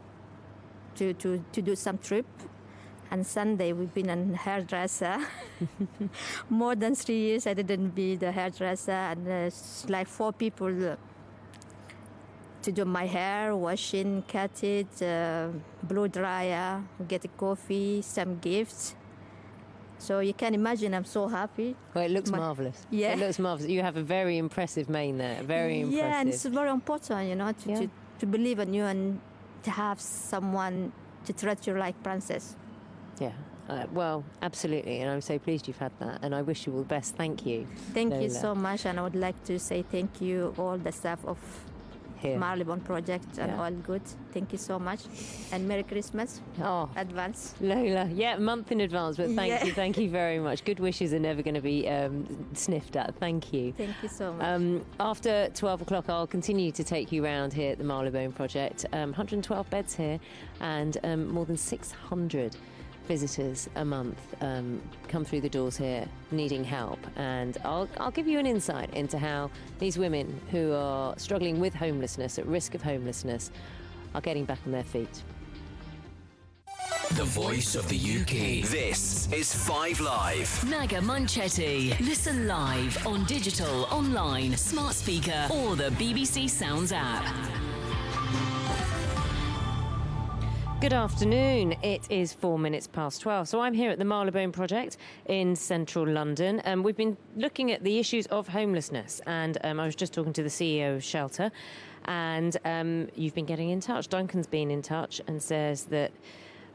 to do some trip. And Sunday we've been a hairdresser. More than 3 years I didn't be the hairdresser, and it's like 4 people to do my hair, washing, cut it, blow dryer, get a coffee, some gifts. So you can imagine I'm so happy. Well, it looks marvellous. Yeah. It looks marvellous. You have a very impressive mane there. Very impressive. Yeah, and it's very important, you know, to believe in you and to have someone to treat you like princess. Yeah. Well, absolutely. And I'm so pleased you've had that. And I wish you all the best. Thank you. Thank Lola. you so much. And I would like to say thank you, all the staff of Marylebone Project, and all good. Thank you so much. And Merry Christmas. Oh, advance. Lola. Yeah, a month in advance, but thank you very much. Good wishes are never going to be sniffed at. Thank you. Thank you so much. After 12 o'clock, I'll continue to take you around here at the Marylebone Project. 112 beds here, and more than 600 visitors a month come through the doors here needing help, and I'll give you an insight into how these women who are struggling with homelessness, at risk of homelessness, are getting back on their feet. The voice of the UK. This is 5 Live. Naga Munchetty. Listen live on digital, online, smart speaker, or the BBC Sounds app. Good afternoon. It is 4 minutes past 12. So I'm here at the Marylebone Project in central London. We've been looking at the issues of homelessness, and I was just talking to the CEO of Shelter, and you've been getting in touch. Duncan's been in touch and says that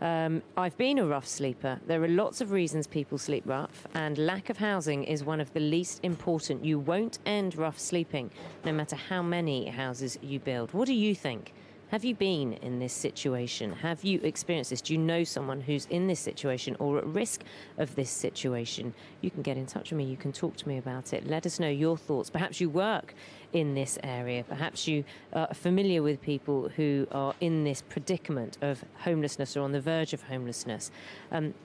I've been a rough sleeper. There are lots of reasons people sleep rough, and lack of housing is one of the least important. You won't end rough sleeping, no matter how many houses you build. What do you think? Have you been in this situation? Have you experienced this? Do you know someone who's in this situation or at risk of this situation? You can get in touch with me. You can talk to me about it. Let us know your thoughts. Perhaps you work in this area. Perhaps you are familiar with people who are in this predicament of homelessness or on the verge of homelessness.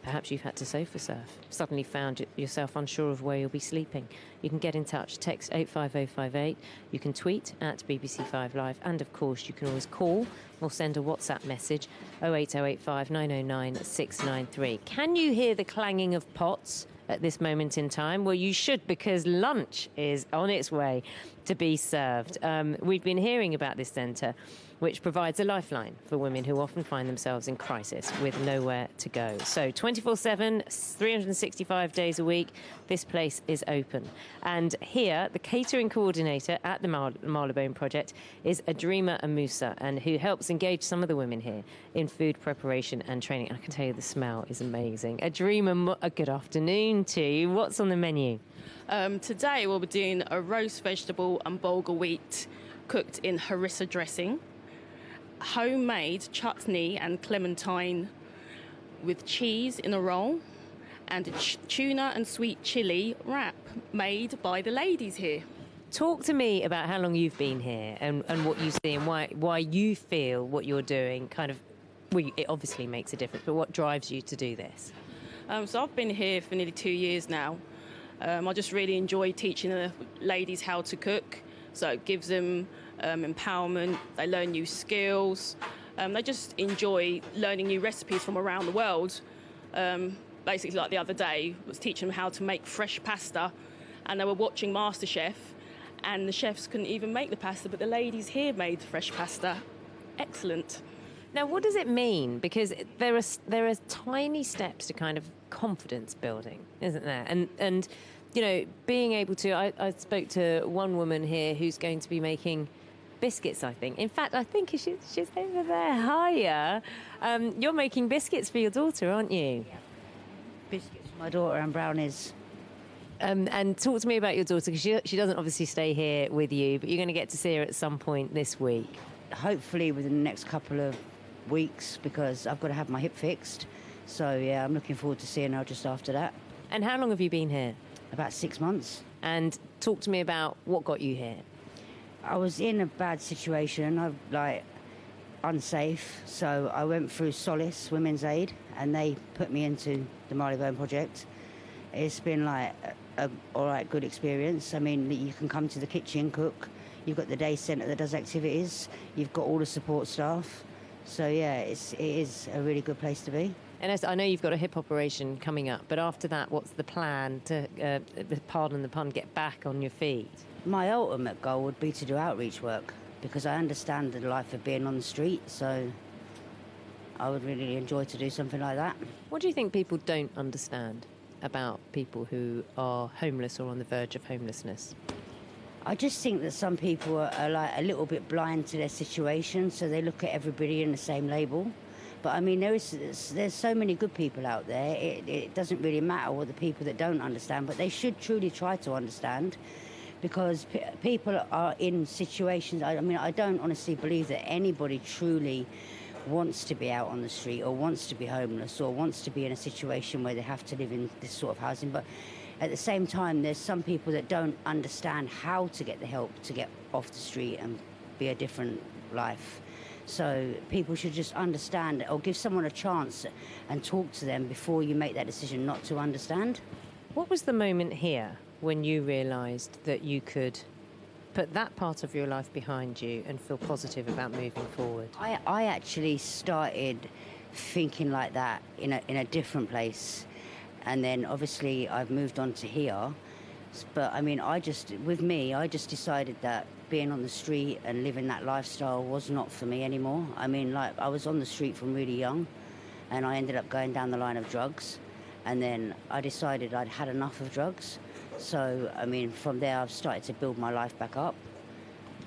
Perhaps you've had to sofa surf, suddenly found yourself unsure of where you'll be sleeping. You can get in touch, text 85058. You can tweet at BBC5 Live, and of course you can always call or send a WhatsApp message 08085 909 693. Can you hear the clanging of pots at this moment in time? Well, you should, because lunch is on its way to be served. We've been hearing about this centre, which provides a lifeline for women who often find themselves in crisis with nowhere to go. So 24/7, 365 days a week, this place is open. And here, the catering coordinator at the Marylebone Project is Adrima Amusa, and who helps engage some of the women here in food preparation and training. I can tell you the smell is amazing. Adrima, good afternoon to you. What's on the menu? Today we'll be doing a roast vegetable and bulgur wheat cooked in harissa dressing, homemade chutney and clementine with cheese in a roll, and a tuna and sweet chilli wrap made by the ladies here. Talk to me about how long you've been here and what you see and why you feel what you're doing kind of, well, it obviously makes a difference, but what drives you to do this? So I've been here for nearly 2 years now. I just really enjoy teaching the ladies how to cook. So it gives them empowerment, they learn new skills, they just enjoy learning new recipes from around the world. Basically, like the other day, I was teaching them how to make fresh pasta, and they were watching MasterChef, and the chefs couldn't even make the pasta, but the ladies here made fresh pasta. Excellent. Now, what does it mean? Because there are tiny steps to kind of confidence building, isn't there? And you know, being able to... I spoke to one woman here who's going to be making biscuits, I think. In fact, I think she's over there. Hiya. You're making biscuits for your daughter, aren't you? Yeah. Biscuits for my daughter and brownies. And talk to me about your daughter, because she doesn't obviously stay here with you, but you're going to get to see her at some point this week. Hopefully within the next couple of weeks, because I've got to have my hip fixed. So, yeah, I'm looking forward to seeing her just after that. And how long have you been here? About 6 months. And talk to me about what got you here. I was in a bad situation, unsafe, so I went through Solace Women's Aid, and they put me into the Marylebone project. It's been like a all right, good experience. I mean, you can come to the kitchen, cook. You've got the day centre that does activities. You've got all the support staff. So yeah, it is a really good place to be. And I know you've got a hip operation coming up, but after that, what's the plan to, pardon the pun, get back on your feet? My ultimate goal would be to do outreach work, because I understand the life of being on the street, so I would really enjoy to do something like that. What do you think people don't understand about people who are homeless or on the verge of homelessness? I just think that some people are like a little bit blind to their situation, so they look at everybody in the same label. But I mean, there's so many good people out there. It doesn't really matter what the people that don't understand, but they should truly try to understand, because people are in situations. I mean, I don't honestly believe that anybody truly wants to be out on the street or wants to be homeless or wants to be in a situation where they have to live in this sort of housing. But at the same time, there's some people that don't understand how to get the help to get off the street and be a different life. So people should just understand, or give someone a chance and talk to them before you make that decision not to understand. What was the moment here when you realised that you could put that part of your life behind you and feel positive about moving forward? I actually started thinking like that in a different place. And then obviously I've moved on to here. But I mean, I just decided that being on the street and living that lifestyle was not for me anymore. I mean, like, I was on the street from really young, and I ended up going down the line of drugs. And then I decided I'd had enough of drugs. So, I mean, from there I've started to build my life back up.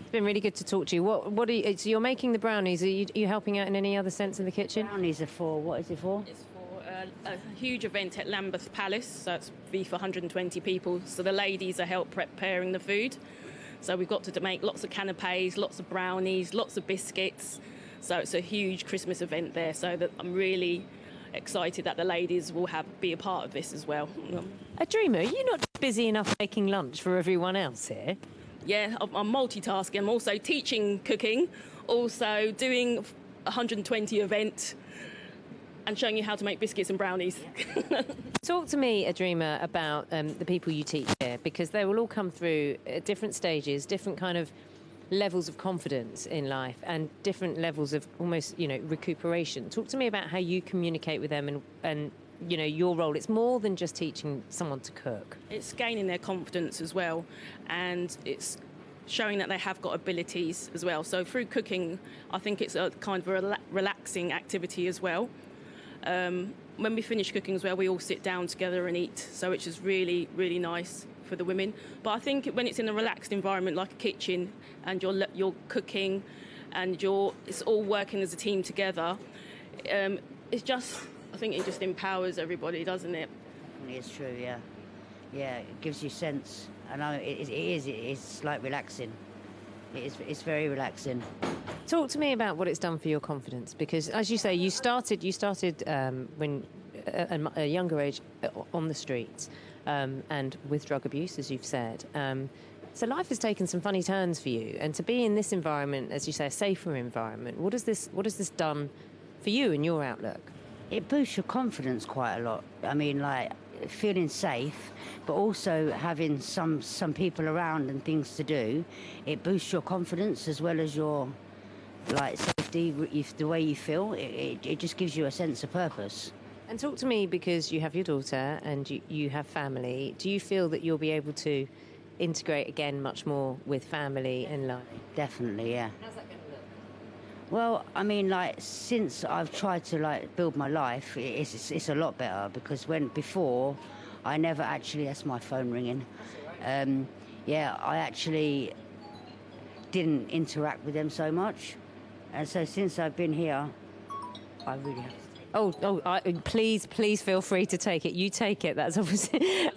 It's been really good to talk to you. What are you, so you're making the brownies. Are you helping out in any other sense in the kitchen? Brownies are for, what is it for? It's for a huge event at Lambeth Palace, so it's be for 120 people. So the ladies are help preparing the food. So we've got to make lots of canapes, lots of brownies, lots of biscuits. So it's a huge Christmas event there. So that I'm really excited that the ladies will be a part of this as well. Adrima, are you not busy enough making lunch for everyone else here? Yeah, I'm multitasking. I'm also teaching cooking, also doing 120 event and showing you how to make biscuits and brownies. Talk to me, Adrima, about the people you teach here, because they will all come through at different stages, different kind of levels of confidence in life and different levels of almost, recuperation. Talk to me about how you communicate with them and your role. It's more than just teaching someone to cook. It's gaining their confidence as well, and it's showing that they have got abilities as well. So through cooking, I think it's a kind of a relaxing activity as well. When we finish cooking as well, we all sit down together and eat, so which is really, really nice for the women. But I think when it's in a relaxed environment like a kitchen and you're cooking and it's all working as a team together, I think it just empowers everybody, doesn't it? It's true, yeah. Yeah, it gives you sense. I know it's like relaxing. It's very relaxing. Talk to me about what it's done for your confidence, because as you say, you started when at a younger age on the streets and with drug abuse, as you've said. So life has taken some funny turns for you, and to be in this environment, as you say, a safer environment, what has this done for you and your outlook? It boosts your confidence quite a lot. I mean, like, feeling safe, but also having some people around and things to do, it boosts your confidence as well as your safety, the way you feel. It just gives you a sense of purpose. And talk to me, because you have your daughter and you have family. Do you feel that you'll be able to integrate again much more with family and life? Definitely, yeah. How's that going to look? Well, I mean, since I've tried to build my life, it's a lot better, because before I never actually, that's my phone ringing. That's all right. I actually didn't interact with them so much, and so since I've been here, I really have. Please feel free to take it. You take it. That's obviously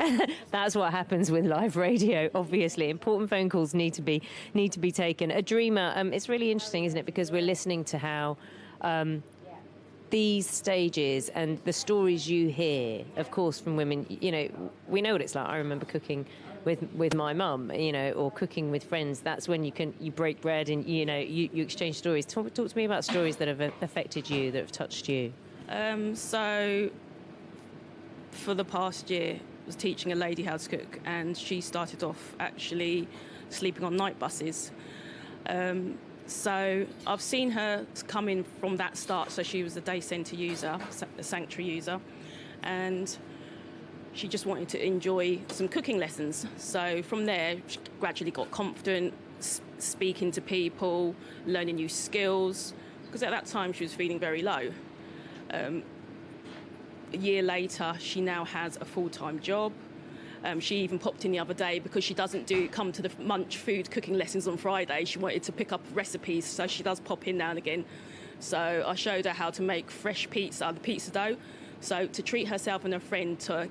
that's what happens with live radio. Obviously, important phone calls need to be taken. Adrima, it's really interesting, isn't it? Because we're listening to how these stages and the stories you hear, of course, from women, you know, we know what it's like. I remember cooking with my mum, you know, or cooking with friends. That's when you break bread and, you know, you exchange stories. Talk to me about stories that have affected you, that have touched you. So for the past year, I was teaching a lady how to cook, and she started off actually sleeping on night buses. So I've seen her come in from that start. So she was a day centre user, a sanctuary user, and she just wanted to enjoy some cooking lessons. So from there, she gradually got confident, speaking to people, learning new skills, because at that time she was feeling very low. A year later, she now has a full-time job. She even popped in the other day because she doesn't come to the Munch food cooking lessons on Friday. She wanted to pick up recipes, so she does pop in now and again. So I showed her how to make fresh pizza, the pizza dough. So to treat herself and her friend, to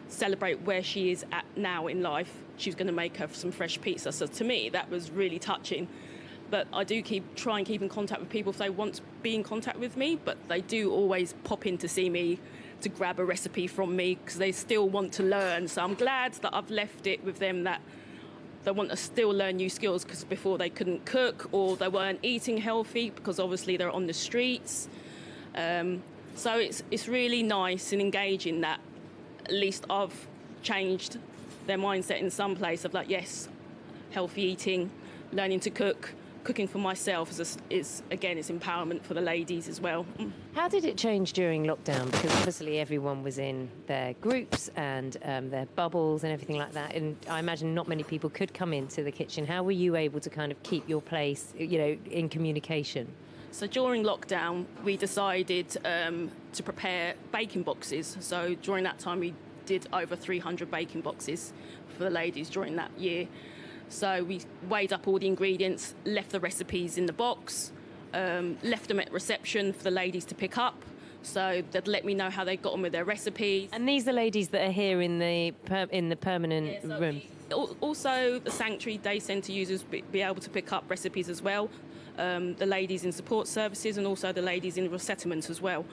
celebrate where she is at now in life, she was going to make her some fresh pizza. So to me, that was really touching. But I do try and keep in contact with people if they want to be in contact with me, but they do always pop in to see me to grab a recipe from me because they still want to learn. So I'm glad that I've left it with them, that they want to still learn new skills, because before they couldn't cook or they weren't eating healthy because obviously they're on the streets. So it's really nice and engaging that at least I've changed their mindset in some place of like, yes, healthy eating, learning to cook. Cooking for myself is empowerment for the ladies as well. How did it change during lockdown? Because obviously everyone was in their groups and their bubbles and everything like that. And I imagine not many people could come into the kitchen. How were you able to kind of keep your place, you know, in communication? So during lockdown, we decided to prepare baking boxes. So during that time, we did over 300 baking boxes for the ladies during that year. So we weighed up all the ingredients, left the recipes in the box, left them at reception for the ladies to pick up. So they'd let me know how they got on with their recipes. And these are ladies that are here in the permanent room. Also, the sanctuary day centre users be able to pick up recipes as well. The ladies in support services and also the ladies in resettlement as well.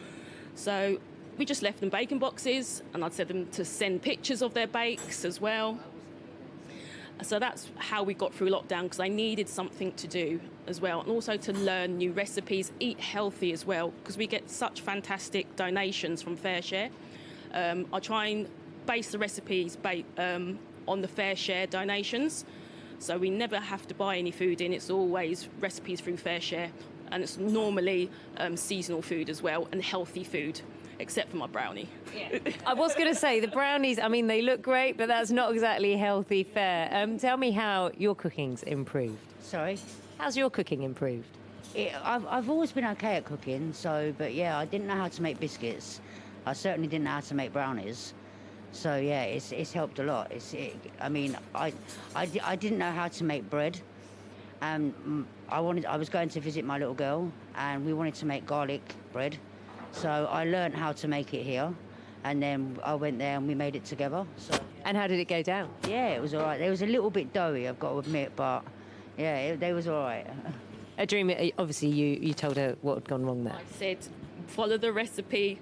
So we just left them baking boxes, and I'd said them to send pictures of their bakes as well. So that's how we got through lockdown, because I needed something to do as well, and also to learn new recipes, eat healthy as well, because we get such fantastic donations from FareShare. I try and base the recipes on the FareShare donations, so we never have to buy any food in. It's always recipes through FareShare, and it's normally seasonal food as well, and healthy food, except for my brownie. Yeah. I was going to say, the brownies, I mean, they look great, but that's not exactly healthy fare. Tell me how your cooking's improved. Sorry? How's your cooking improved? I've always been okay at cooking, but yeah, I didn't know how to make biscuits. I certainly didn't know how to make brownies. So yeah, it's helped a lot. I didn't know how to make bread. I was going to visit my little girl, and we wanted to make garlic bread. So I learned how to make it here, and then I went there and we made it together. So. And how did it go down? Yeah, it was all right. It was a little bit doughy, I've got to admit, but yeah, they was all right. Adreem, obviously you told her what had gone wrong there. I said, follow the recipe,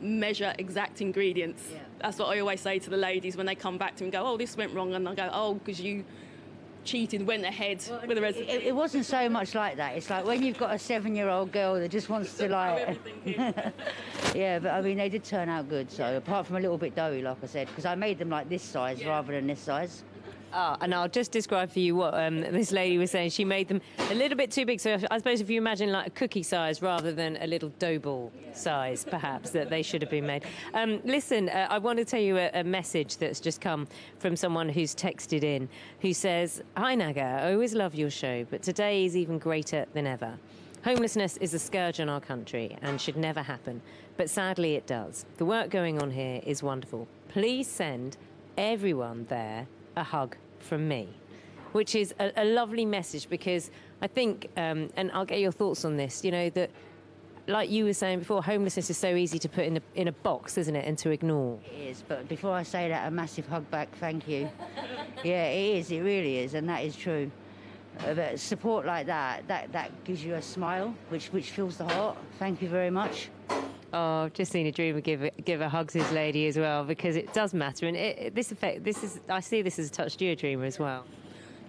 measure exact ingredients. Yeah. That's what I always say to the ladies when they come back to me and go, oh, this went wrong, and I go, oh, because you cheated, went ahead with the recipe. It wasn't so much like that. It's like when you've got a 7-year-old girl that just wants to like... Yeah, but I mean, they did turn out good, so apart from a little bit doughy, like I said, because I made them like this size rather than this size. And I'll just describe for you what this lady was saying. She made them a little bit too big. So I suppose if you imagine like a cookie size rather than a little dough ball size, perhaps, that they should have been made. Listen, I want to tell you a message that's just come from someone who's texted in, who says, "Hi Naga, I always love your show, but today is even greater than ever. Homelessness is a scourge on our country and should never happen, but sadly it does. The work going on here is wonderful. Please send everyone there a hug from me," which is a lovely message, because I think, and I'll get your thoughts on this, you know, that like you were saying before, homelessness is so easy to put in a box, isn't it, and to ignore. It is, but before I say that, a massive hug back, thank you. Yeah, it is, it really is, and that is true. But support like that gives you a smile, which fills the heart. Thank you very much. Oh, I've just seen a dreamer give a hug to his lady as well, because it does matter. And I see this as a touched you, a dreamer, as well.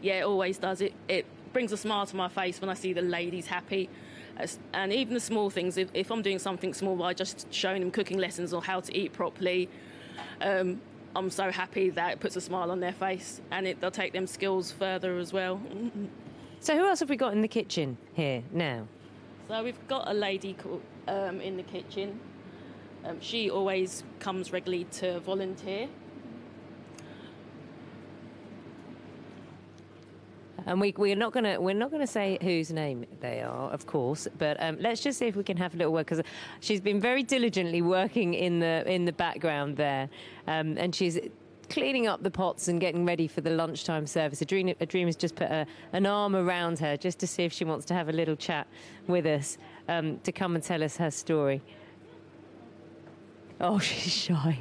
Yeah, it always does. It brings a smile to my face when I see the ladies happy. And even the small things, if I'm doing something small, like just showing them cooking lessons or how to eat properly, I'm so happy that it puts a smile on their face, and they'll take them skills further as well. So who else have we got in the kitchen here now? So we've got a lady in the kitchen. She always comes regularly to volunteer. And we're not gonna say whose name they are, of course. But let's just see if we can have a little word, because she's been very diligently working in the background there, and she's cleaning up the pots and getting ready for the lunchtime service. A dreamer's just put an arm around her just to see if she wants to have a little chat with us, to come and tell us her story. Oh, she's shy.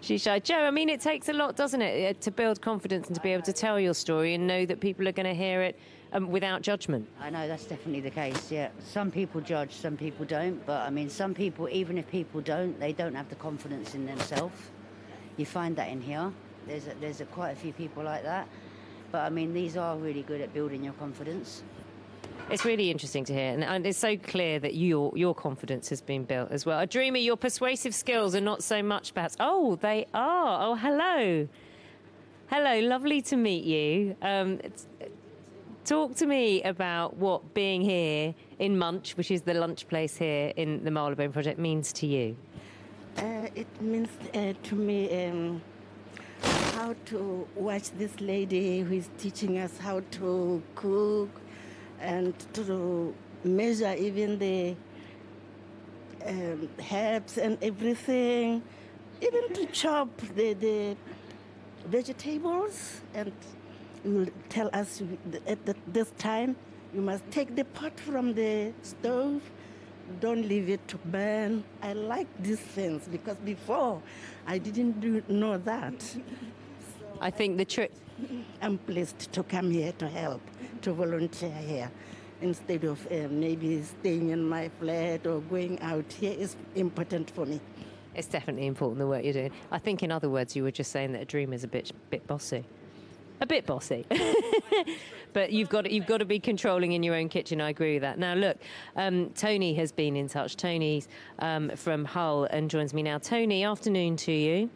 She's shy. Joe, I mean, it takes a lot, doesn't it, to build confidence and to be able to tell your story and know that people are going to hear it without judgment. I know, that's definitely the case, yeah. Some people judge, some people don't. But, I mean, some people, even if people don't, they don't have the confidence in themselves. You find that in here. There's quite a few people like that. But, I mean, these are really good at building your confidence. It's really interesting to hear, and it's so clear that your confidence has been built as well. A dreamer, your persuasive skills are not so much perhaps... Oh, they are. Oh, hello. Hello, lovely to meet you. Talk to me about what being here in Munch, which is the lunch place here in the Marylebone project, means to you. It means to me how to watch this lady who is teaching us how to cook, and to measure even the herbs and everything, even to chop the vegetables. And you will tell us at this time you must take the pot from the stove, don't leave it to burn. I like these things because before I didn't know that. I think the trick... I'm pleased to come here to help, to volunteer here, instead of maybe staying in my flat or going out. Here is important for me. It's definitely important, the work you're doing. I think, in other words, you were just saying that a dreamer's a bit bossy. A bit bossy. But you've got to be controlling in your own kitchen. I agree with that. Now, look, Tony has been in touch. Tony's from Hull and joins me now. Tony, afternoon to you.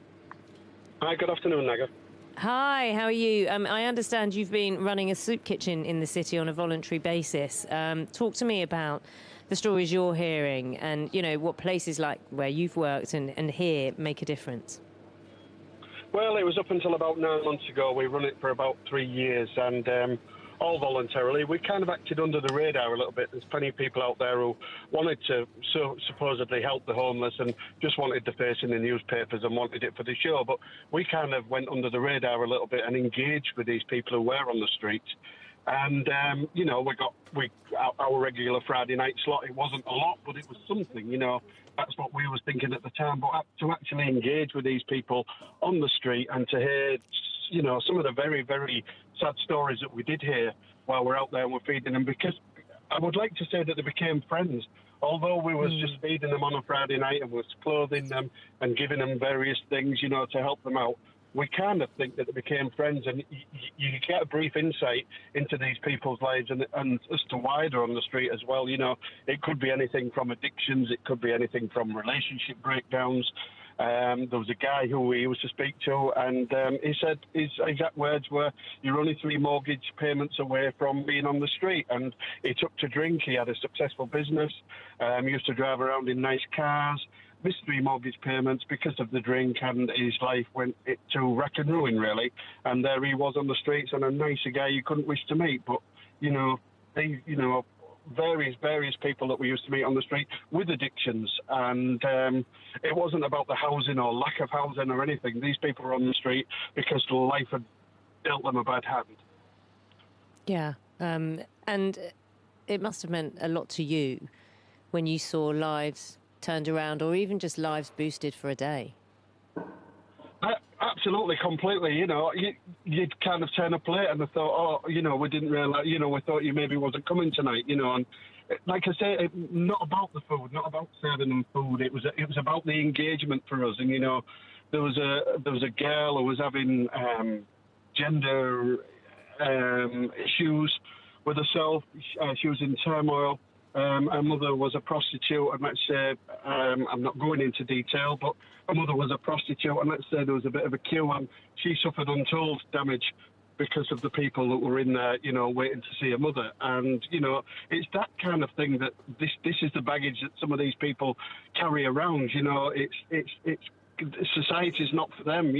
Hi, good afternoon, Naga. Hi, how are you? I understand you've been running a soup kitchen in the city on a voluntary basis. Talk to me about the stories you're hearing and, you know, what places like where you've worked and here make a difference. Well, it was up until about 9 months ago. We run it for about 3 years, and all voluntarily. We kind of acted under the radar a little bit. There's plenty of people out there who wanted to supposedly help the homeless and just wanted the face in the newspapers and wanted it for the show. But we kind of went under the radar a little bit and engaged with these people who were on the streets. And, you know, we got our regular Friday night slot. It wasn't a lot, but it was something, you know. That's what we was thinking at the time. But to actually engage with these people on the street and to hear, you know, some of the very, very sad stories that we did hear while we're out there and we're feeding them, because I would like to say that they became friends. Although we was just feeding them on a Friday night and was clothing them and giving them various things, you know, to help them out, we kind of think that they became friends, and you get a brief insight into these people's lives and as to why they're on the street as well. You know, it could be anything from addictions, it could be anything from relationship breakdowns. There was a guy who we used to speak to, and he said his exact words were, "You're only 3 mortgage payments away from being on the street." And he took to drink. He had a successful business. He used to drive around in nice cars. Missed 3 mortgage payments because of the drink, and his life went to wreck and ruin, really. And there he was on the streets, and a nicer guy you couldn't wish to meet. But various people that we used to meet on the street with addictions, and it wasn't about the housing or lack of housing or anything. These people were on the street because life had dealt them a bad hand. Yeah, and it must have meant a lot to you when you saw lives turned around, or even just lives boosted for a day. Absolutely, completely. You'd kind of turn up late and I thought, we didn't realise, we thought you maybe wasn't coming tonight, and like I say, not about the food, not about serving them food. It was about the engagement for us, and there was a girl who was having gender issues with herself. She was in turmoil. Her mother was a prostitute, and let's say, I'm not going into detail, but her mother was a prostitute, and let's say there was a bit of a queue, and she suffered untold damage because of the people that were in there, waiting to see her mother. And, it's that kind of thing that this is the baggage that some of these people carry around, it's society's not for them,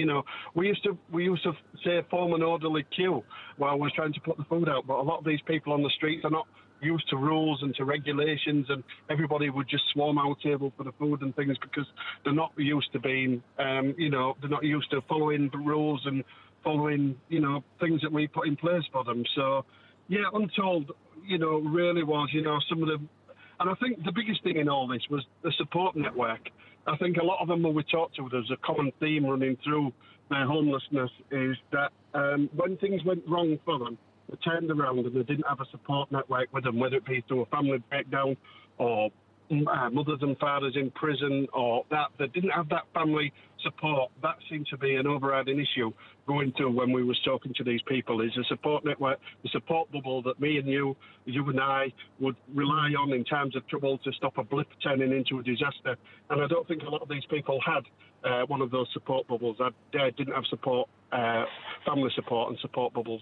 We used to say form an orderly queue while we're trying to put the food out, but a lot of these people on the streets are not used to rules and to regulations, and everybody would just swarm our table for the food and things because they're not used to being, they're not used to following the rules and following, things that we put in place for them. So, yeah, Untold, really was, some of the... And I think the biggest thing in all this was the support network. I think a lot of them, when we talked to, there's a common theme running through their homelessness is that when things went wrong for them, they turned around and they didn't have a support network with them, whether it be through a family breakdown or mothers and fathers in prison or that. They didn't have that family support. That seemed to be an overriding issue going through when we was talking to these people, is a support network, the support bubble that me and you and I would rely on in times of trouble to stop a blip turning into a disaster. And I don't think a lot of these people had one of those support bubbles. They didn't have support, family support and support bubbles.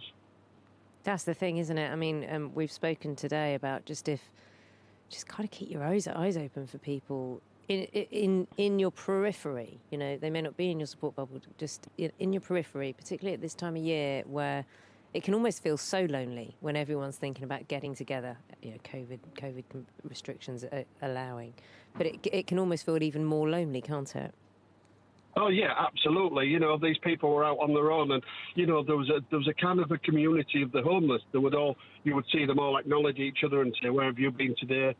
That's the thing, isn't it? I mean, we've spoken today about just kind of keep your eyes open for people in your periphery. They may not be in your support bubble, just in your periphery, particularly at this time of year where it can almost feel so lonely when everyone's thinking about getting together. COVID restrictions are allowing, but it can almost feel even more lonely, can't it? Oh yeah, absolutely. These people were out on their own, and there was a kind of a community of the homeless. You would see them all acknowledge each other and say, "Where have you been today?"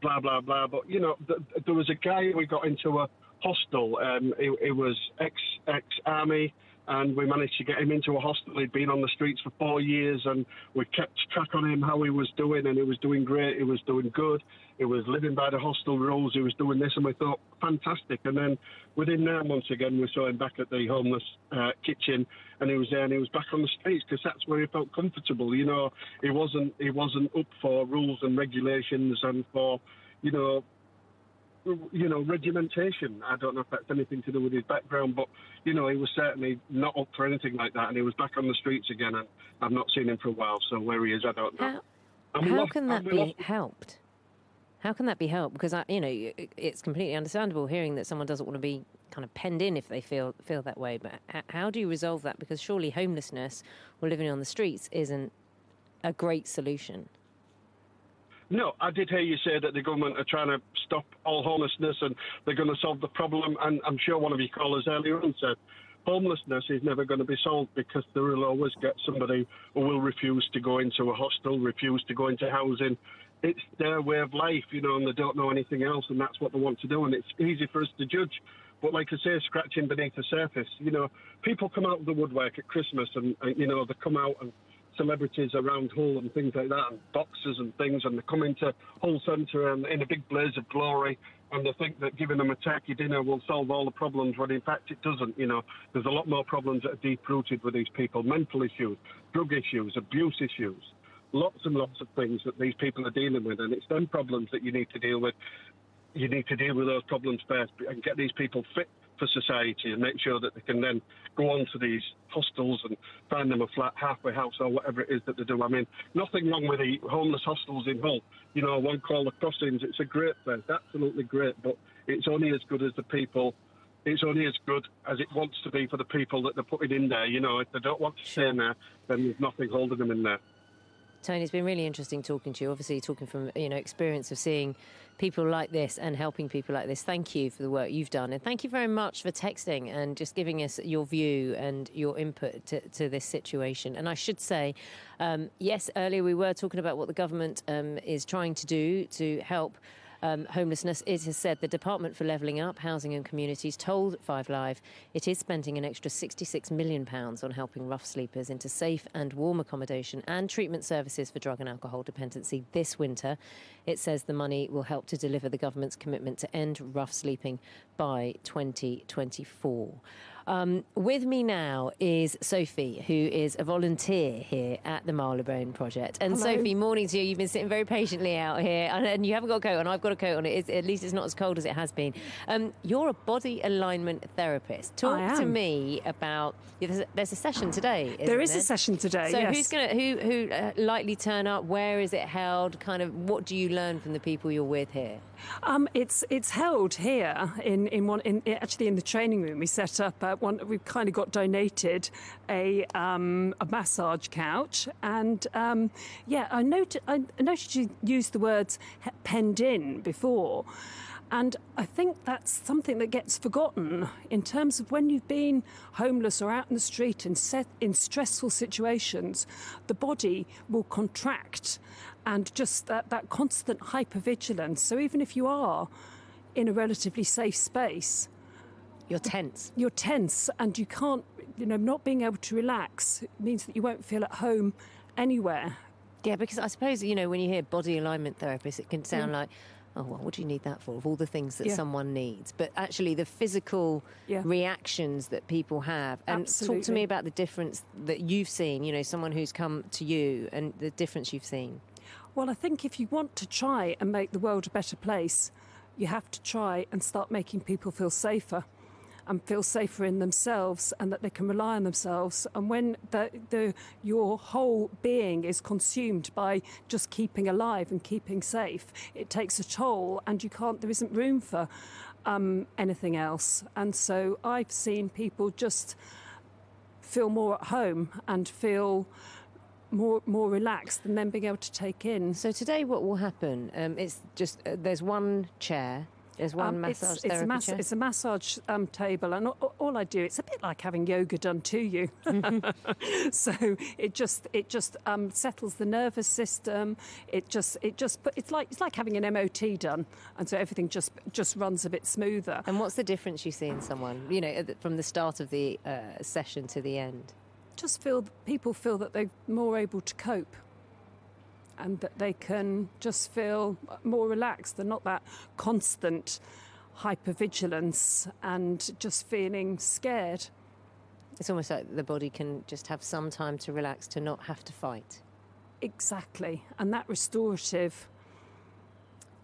Blah blah blah. But there was a guy we got into a hostel. He was ex-army, and we managed to get him into a hostel. He'd been on the streets for 4 years, and we kept track on him, how he was doing, and he was doing great. He was doing good. He was living by the hostel rules. He was doing this, and we thought, fantastic. And then within 9 months again, we saw him back at the homeless kitchen, and he was there, and he was back on the streets because that's where he felt comfortable. He wasn't up for rules and regulations and for, regimentation. I don't know if that's anything to do with his background, but, he was certainly not up for anything like that, and he was back on the streets again, and I've not seen him for a while, so where he is, I don't know. How can that be helped? How can that be helped? Because, it's completely understandable hearing that someone doesn't want to be kind of penned in if they feel that way, but how do you resolve that? Because surely homelessness or living on the streets isn't a great solution. No, I did hear you say that the government are trying to stop all homelessness and they're going to solve the problem. And I'm sure one of your callers earlier on said homelessness is never going to be solved because there will always get somebody who will refuse to go into a hostel, refuse to go into housing. It's their way of life, and they don't know anything else, and that's what they want to do. And it's easy for us to judge. But like I say, scratching beneath the surface, people come out of the woodwork at Christmas and they come out and celebrities around Hull and things like that, and boxers and things, and they come into Hull Centre and in a big blaze of glory, and they think that giving them a turkey dinner will solve all the problems, when in fact it doesn't. There's a lot more problems that are deep-rooted with these people: mental issues, drug issues, abuse issues, lots and lots of things that these people are dealing with, and it's them problems that you need to deal with. You need to deal with those problems first and get these people fit for society and make sure that they can then go on to these hostels and find them a flat, halfway house or whatever it is that they do. I mean, nothing wrong with the homeless hostels in Hull. One called the Crossings, it's a great place, absolutely great, but it's only as good as the people, it's only as good as it wants to be for the people that they're putting in there. If they don't want to stay in there, then there's nothing holding them in there. Tony, it's been really interesting talking to you. Obviously, talking from experience of seeing people like this and helping people like this. Thank you for the work you've done, and thank you very much for texting and just giving us your view and your input to this situation. And I should say, yes, earlier we were talking about what the government is trying to do to help homelessness. It has said the Department for Levelling Up, Housing and Communities told 5 Live it is spending an extra £66 million on helping rough sleepers into safe and warm accommodation and treatment services for drug and alcohol dependency this winter. It says the money will help to deliver the government's commitment to end rough sleeping by 2024. With me now is Sophie, who is a volunteer here at the Marylebone Project. And Hello. Sophie, morning to you. You've been sitting very patiently out here, and you haven't got a coat on. I've got a coat on. At least it's not as cold as it has been. You're a body alignment therapist. Talk to me about. There's a session today. There is a session today. So yes. who's going to who likely turn up? Where is it held? Kind of what do you learn from the people you're with here? It's held here in the training room. We set up one. We've kind of got donated a massage couch, and I noticed you used the words penned in before. And I think that's something that gets forgotten in terms of when you've been homeless or out in the street and set in stressful situations, the body will contract, and just that constant hypervigilance. So even if you are in a relatively safe space, you're tense. You're tense, and you can't, not being able to relax means that you won't feel at home anywhere. Yeah, because I suppose, when you hear body alignment therapist, it can sound like, oh, well, what do you need that for? Of all the things that someone needs. But actually the physical reactions that people have. And Absolutely. talk to me about the difference that you've seen, someone who's come to you and the difference you've seen. Well, I think if you want to try and make the world a better place, you have to try and start making people feel safer and feel safer in themselves, and that they can rely on themselves. And when your whole being is consumed by just keeping alive and keeping safe, it takes a toll, and there isn't room for anything else. And so I've seen people just feel more at home and feel more relaxed, and then being able to take in. So today what will happen? It's just there's one chair. There's one massage therapy chair. It's a massage table, and all I do, it's a bit like having yoga done to you. So it just settles the nervous system. It's like having an MOT done, and so everything just runs a bit smoother. And what's the difference you see in someone, from the start of the session to the end? People feel that they're more able to cope, and that they can just feel more relaxed and not that constant hypervigilance and just feeling scared. It's almost like the body can just have some time to relax, to not have to fight. Exactly, and that restorative,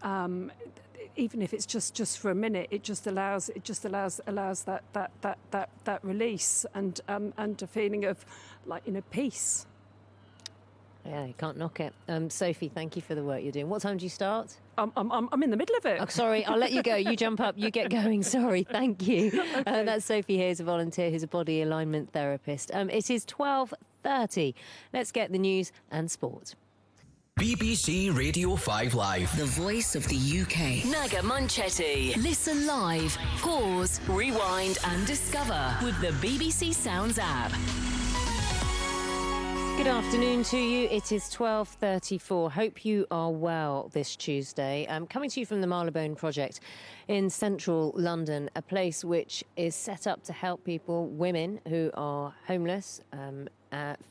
even if it's just for a minute, it just allows that release and a feeling of peace. Yeah, you can't knock it. Sophie, thank you for the work you're doing. What time do you start? I'm in the middle of it. Oh, sorry, I'll let you go. You jump up, you get going. Sorry, thank you. Okay. That's Sophie here, who's a volunteer, who's a body alignment therapist. It is 12:30. Let's get the news and sport. BBC Radio 5 Live. The voice of the UK. Naga Munchetty. Listen live, pause, rewind and discover with the BBC Sounds app. Good afternoon to you. It is 12:34. Hope you are well this Tuesday. Coming to you from the Marylebone Project in central London, a place which is set up to help people, women who are homeless,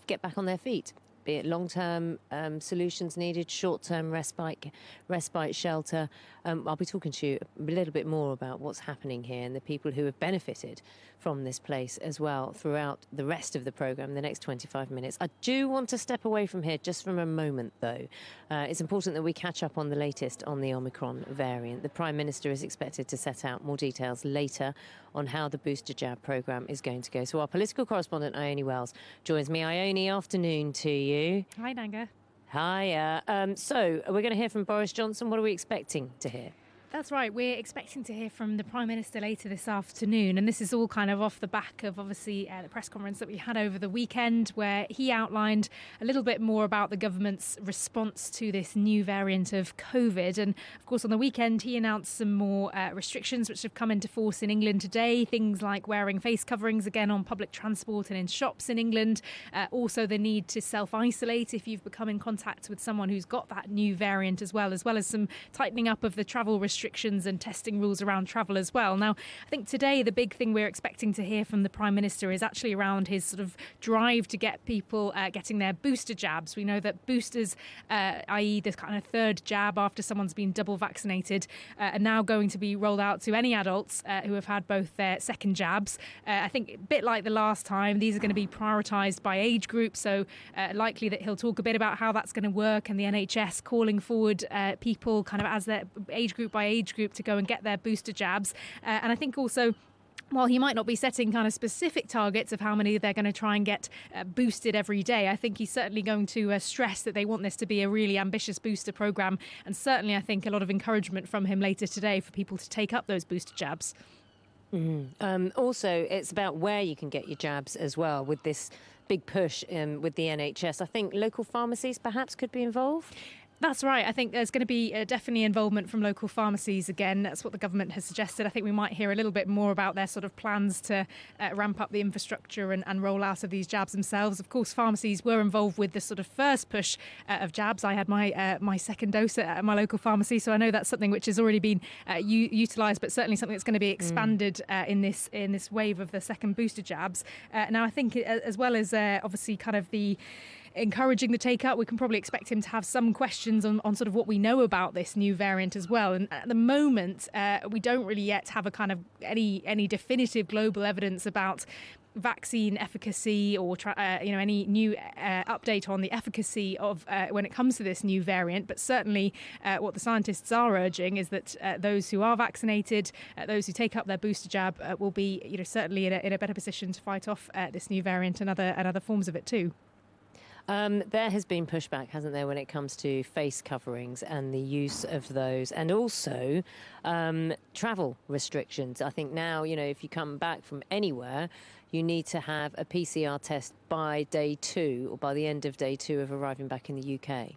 get back on their feet. Be it long-term solutions needed, short-term respite shelter. I'll be talking to you a little bit more about what's happening here and the people who have benefited from this place as well throughout the rest of the programme, the next 25 minutes. I do want to step away from here just for a moment, though. It's important that we catch up on the latest on the Omicron variant. The Prime Minister is expected to set out more details later on how the booster jab programme is going to go. So our political correspondent, Ione Wells, joins me. Ione, afternoon to you. Hi, Naga. Hiya. So we're going to hear from Boris Johnson. What are we expecting to hear? That's right. We're expecting to hear from the Prime Minister later this afternoon, and this is all kind of off the back of, obviously, the press conference that we had over the weekend, where he outlined a little bit more about the government's response to this new variant of COVID. And, of course, on the weekend, he announced some more restrictions which have come into force in England today, things like wearing face coverings again on public transport and in shops in England. Also, the need to self-isolate if you've become in contact with someone who's got that new variant as well as some tightening up of the travel restrictions and testing rules around travel as well. Now, I think today the big thing we're expecting to hear from the Prime Minister is actually around his sort of drive to get people getting their booster jabs. We know that boosters, i.e. the kind of third jab after someone's been double vaccinated, are now going to be rolled out to any adults who have had both their second jabs. I think a bit like the last time, these are going to be prioritised by age group, so likely that he'll talk a bit about how that's going to work, and the NHS calling forward people kind of as their age group by age group to go and get their booster jabs. And I think also, while he might not be setting kind of specific targets of how many they're going to try and get boosted every day, I think he's certainly going to stress that they want this to be a really ambitious booster programme. And certainly, I think, a lot of encouragement from him later today for people to take up those booster jabs. Also, it's about where you can get your jabs as well with this big push with the NHS. I think local pharmacies perhaps could be involved. That's right. I think there's going to be definitely involvement from local pharmacies again. That's what the government has suggested. I think we might hear a little bit more about their sort of plans to ramp up the infrastructure and roll out of these jabs themselves. Of course, pharmacies were involved with the sort of first push of jabs. I had my second dose at my local pharmacy, so I know that's something which has already been utilised, but certainly something that's going to be expanded in this wave of the second booster jabs. Now, I think as well as obviously kind of the encouraging the take-up, we can probably expect him to have some questions on sort of what we know about this new variant as well. And at the moment, we don't really yet have a kind of any definitive global evidence about vaccine efficacy or any new update on the efficacy of when it comes to this new variant. But certainly what the scientists are urging is that those who are vaccinated, those who take up their booster jab will be certainly in a better position to fight off this new variant and other forms of it too. There has been pushback, hasn't there, when it comes to face coverings and the use of those, and also travel restrictions. I think now, if you come back from anywhere, you need to have a PCR test by day 2 or by the end of day 2 of arriving back in the UK.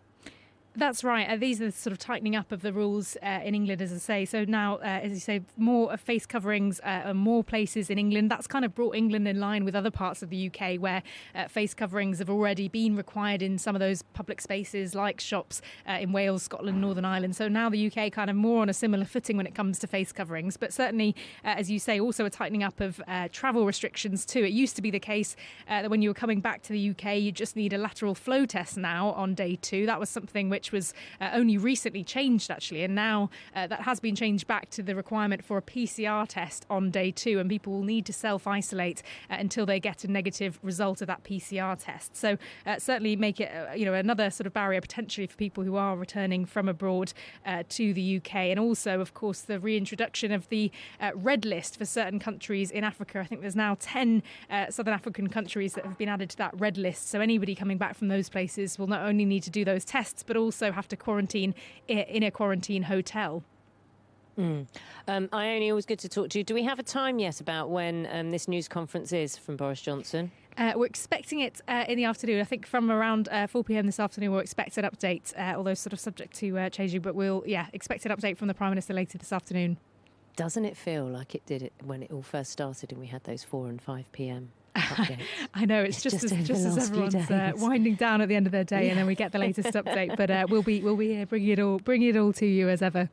That's right. These are the sort of tightening up of the rules in England, as I say. So now, as you say, more face coverings and more places in England. That's kind of brought England in line with other parts of the UK where face coverings have already been required in some of those public spaces like shops in Wales, Scotland, Northern Ireland. So now the UK kind of more on a similar footing when it comes to face coverings. But certainly, as you say, also a tightening up of travel restrictions too. It used to be the case that when you were coming back to the UK, you just need a lateral flow test now on day 2. That was something which was only recently changed, actually, and now that has been changed back to the requirement for a PCR test on day 2, and people will need to self-isolate until they get a negative result of that PCR test. So certainly make it another sort of barrier potentially for people who are returning from abroad to the UK. And also, of course, the reintroduction of the red list for certain countries in Africa. I think there's now 10 Southern African countries that have been added to that red list. So anybody coming back from those places will not only need to do those tests, but also have to quarantine in a quarantine hotel. Ione, always good to talk to you. Do we have a time yet about when this news conference is from Boris Johnson? We're expecting it in the afternoon. I think from around 4 p.m. this afternoon we'll expect an update, although sort of subject to changing, but we'll expect an update from the Prime Minister later this afternoon. Doesn't it feel like it did when it all first started and we had those 4 and 5 p.m? I know, it's just as everyone's winding down at the end of their day, and then we get the latest update. But we'll be here bringing it all to you as ever.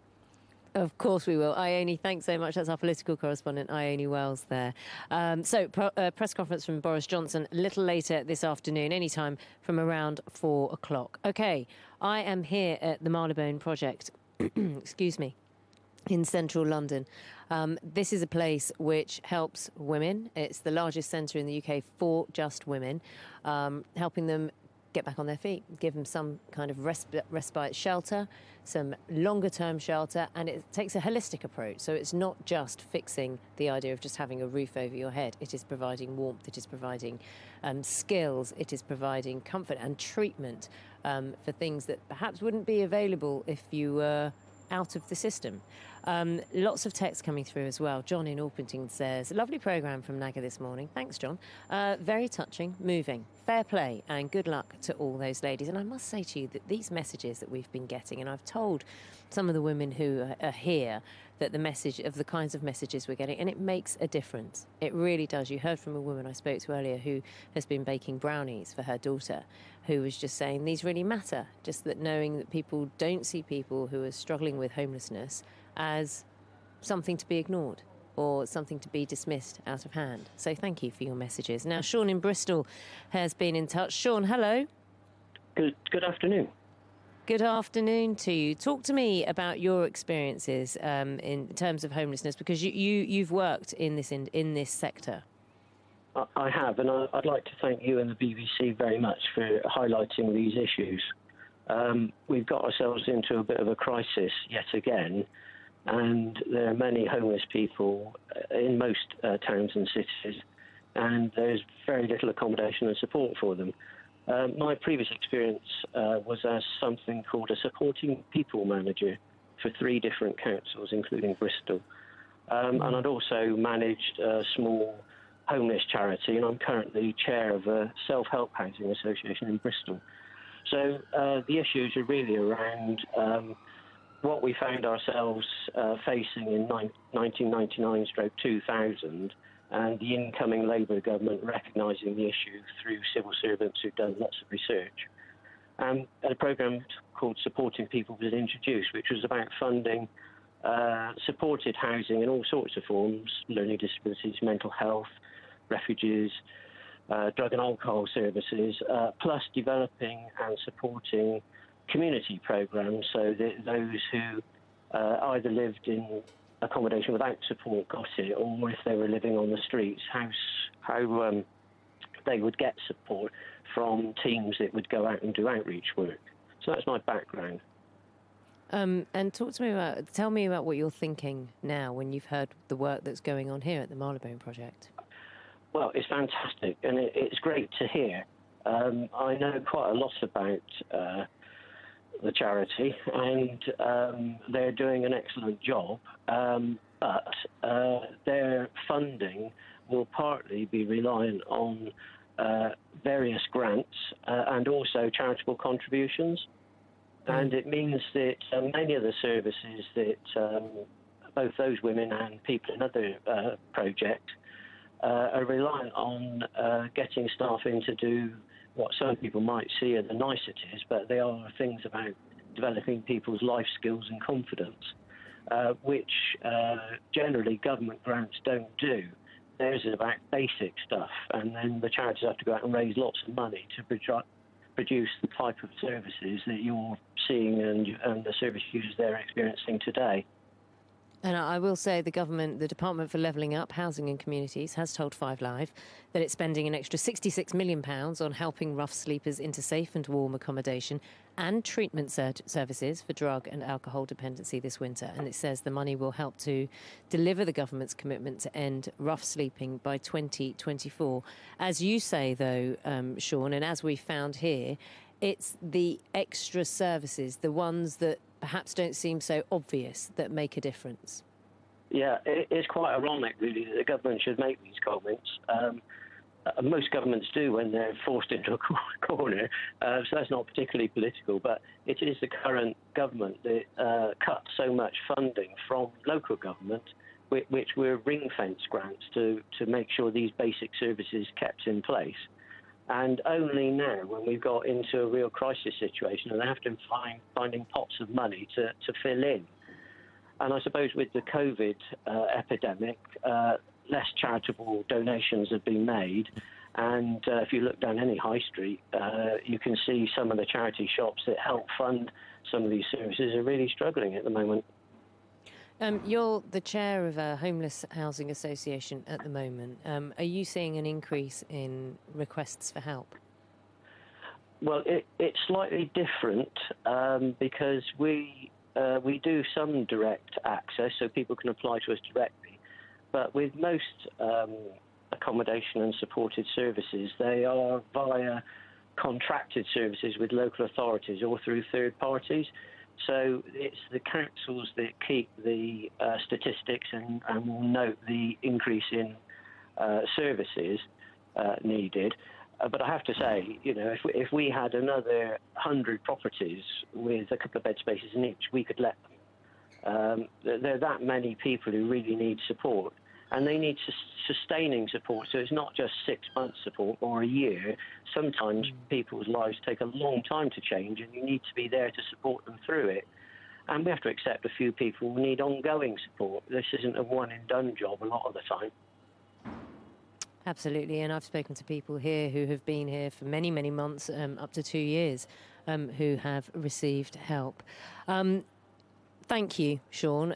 Of course we will. Ione, thanks so much. That's our political correspondent, Ione Wells there. Press conference from Boris Johnson a little later this afternoon, anytime from around 4 o'clock. OK, I am here at the Marylebone project, excuse me, in central London. This is a place which helps women. It's the largest centre in the UK for just women, helping them get back on their feet, give them some kind of respite shelter, some longer-term shelter, and it takes a holistic approach. So it's not just fixing the idea of just having a roof over your head. It is providing warmth, it is providing skills, it is providing comfort and treatment for things that perhaps wouldn't be available if you were out of the system. Lots of text coming through as well. John in Orpington says, lovely programme from Naga this morning. Thanks, John. Very touching, moving. Fair play and good luck to all those ladies. And I must say to you that these messages that we've been getting, and I've told some of the women who are here that the message of the kinds of messages we're getting, and it makes a difference. It really does. You heard from a woman I spoke to earlier who has been baking brownies for her daughter, who was just saying these really matter. Just that knowing that people don't see people who are struggling with homelessness as something to be ignored or something to be dismissed out of hand. So thank you for your messages. Now, Sean in Bristol has been in touch. Sean, hello. Good afternoon. Good afternoon to you. Talk to me about your experiences in terms of homelessness, because you've worked in this sector. I have, and I'd like to thank you and the BBC very much for highlighting these issues. We've got ourselves into a bit of a crisis yet again, and there are many homeless people in most towns and cities, and there's very little accommodation and support for them. My previous experience was as something called a supporting people manager for 3 different councils, including Bristol. And I'd also managed a small homeless charity, and I'm currently chair of a self-help housing association in Bristol. So the issues are really around what we found ourselves facing in 1999/2000, and the incoming Labour government recognising the issue through civil servants who've done lots of research. And a programme called Supporting People was introduced, which was about funding supported housing in all sorts of forms: learning disabilities, mental health, refugees, drug and alcohol services, plus developing and supporting community programmes so that those who either lived in accommodation without support got it, or if they were living on the streets, how they would get support from teams that would go out and do outreach work. So that's my background. And tell me about what you're thinking now when you've heard the work that's going on here at the Marylebone project. Well, it's fantastic, and it's great to hear. I know quite a lot about the charity, and they're doing an excellent job, but their funding will partly be reliant on various grants and also charitable contributions. And it means that many of the services that both those women and people in other projects are reliant on getting staff in to do what some people might see are the niceties, but they are things about developing people's life skills and confidence, which generally government grants don't do. Theirs is about basic stuff, and then the charities have to go out and raise lots of money to produce the type of services that you're seeing and the service users they're experiencing today. And I will say the Department for Levelling Up, Housing and Communities, has told 5 Live that it's spending an extra £66 million on helping rough sleepers into safe and warm accommodation and treatment services for drug and alcohol dependency this winter. And it says the money will help to deliver the government's commitment to end rough sleeping by 2024. As you say, though, Sean, and as we found here, it's the extra services, the ones that perhaps don't seem so obvious, that make a difference. Yeah, it's quite ironic, really, that the government should make these comments. Most governments do when they're forced into a corner, so that's not particularly political, but it is the current government that cut so much funding from local government, which were ring-fence grants to make sure these basic services kept in place. And only now, when we've got into a real crisis situation, and they have to finding pots of money to fill in. And I suppose with the COVID epidemic, less charitable donations have been made. And if you look down any high street, you can see some of the charity shops that help fund some of these services are really struggling at the moment. You're the chair of a homeless housing association at the moment. Are you seeing an increase in requests for help? Well, it's slightly different because we do some direct access, so people can apply to us directly. But with most accommodation and supported services, they are via contracted services with local authorities or through third parties. So it's the councils that keep the statistics and will note the increase in services needed. But I have to say, if we had another 100 properties with a couple of bed spaces in each, we could let them. There are that many people who really need support, and they need sustaining support. So it's not just 6 months support or a year. Sometimes people's lives take a long time to change, and you need to be there to support them through it. And we have to accept a few people need ongoing support. This isn't a one-and-done job a lot of the time. Absolutely, and I've spoken to people here who have been here for many, many months, up to 2 years, who have received help. Thank you, Sean.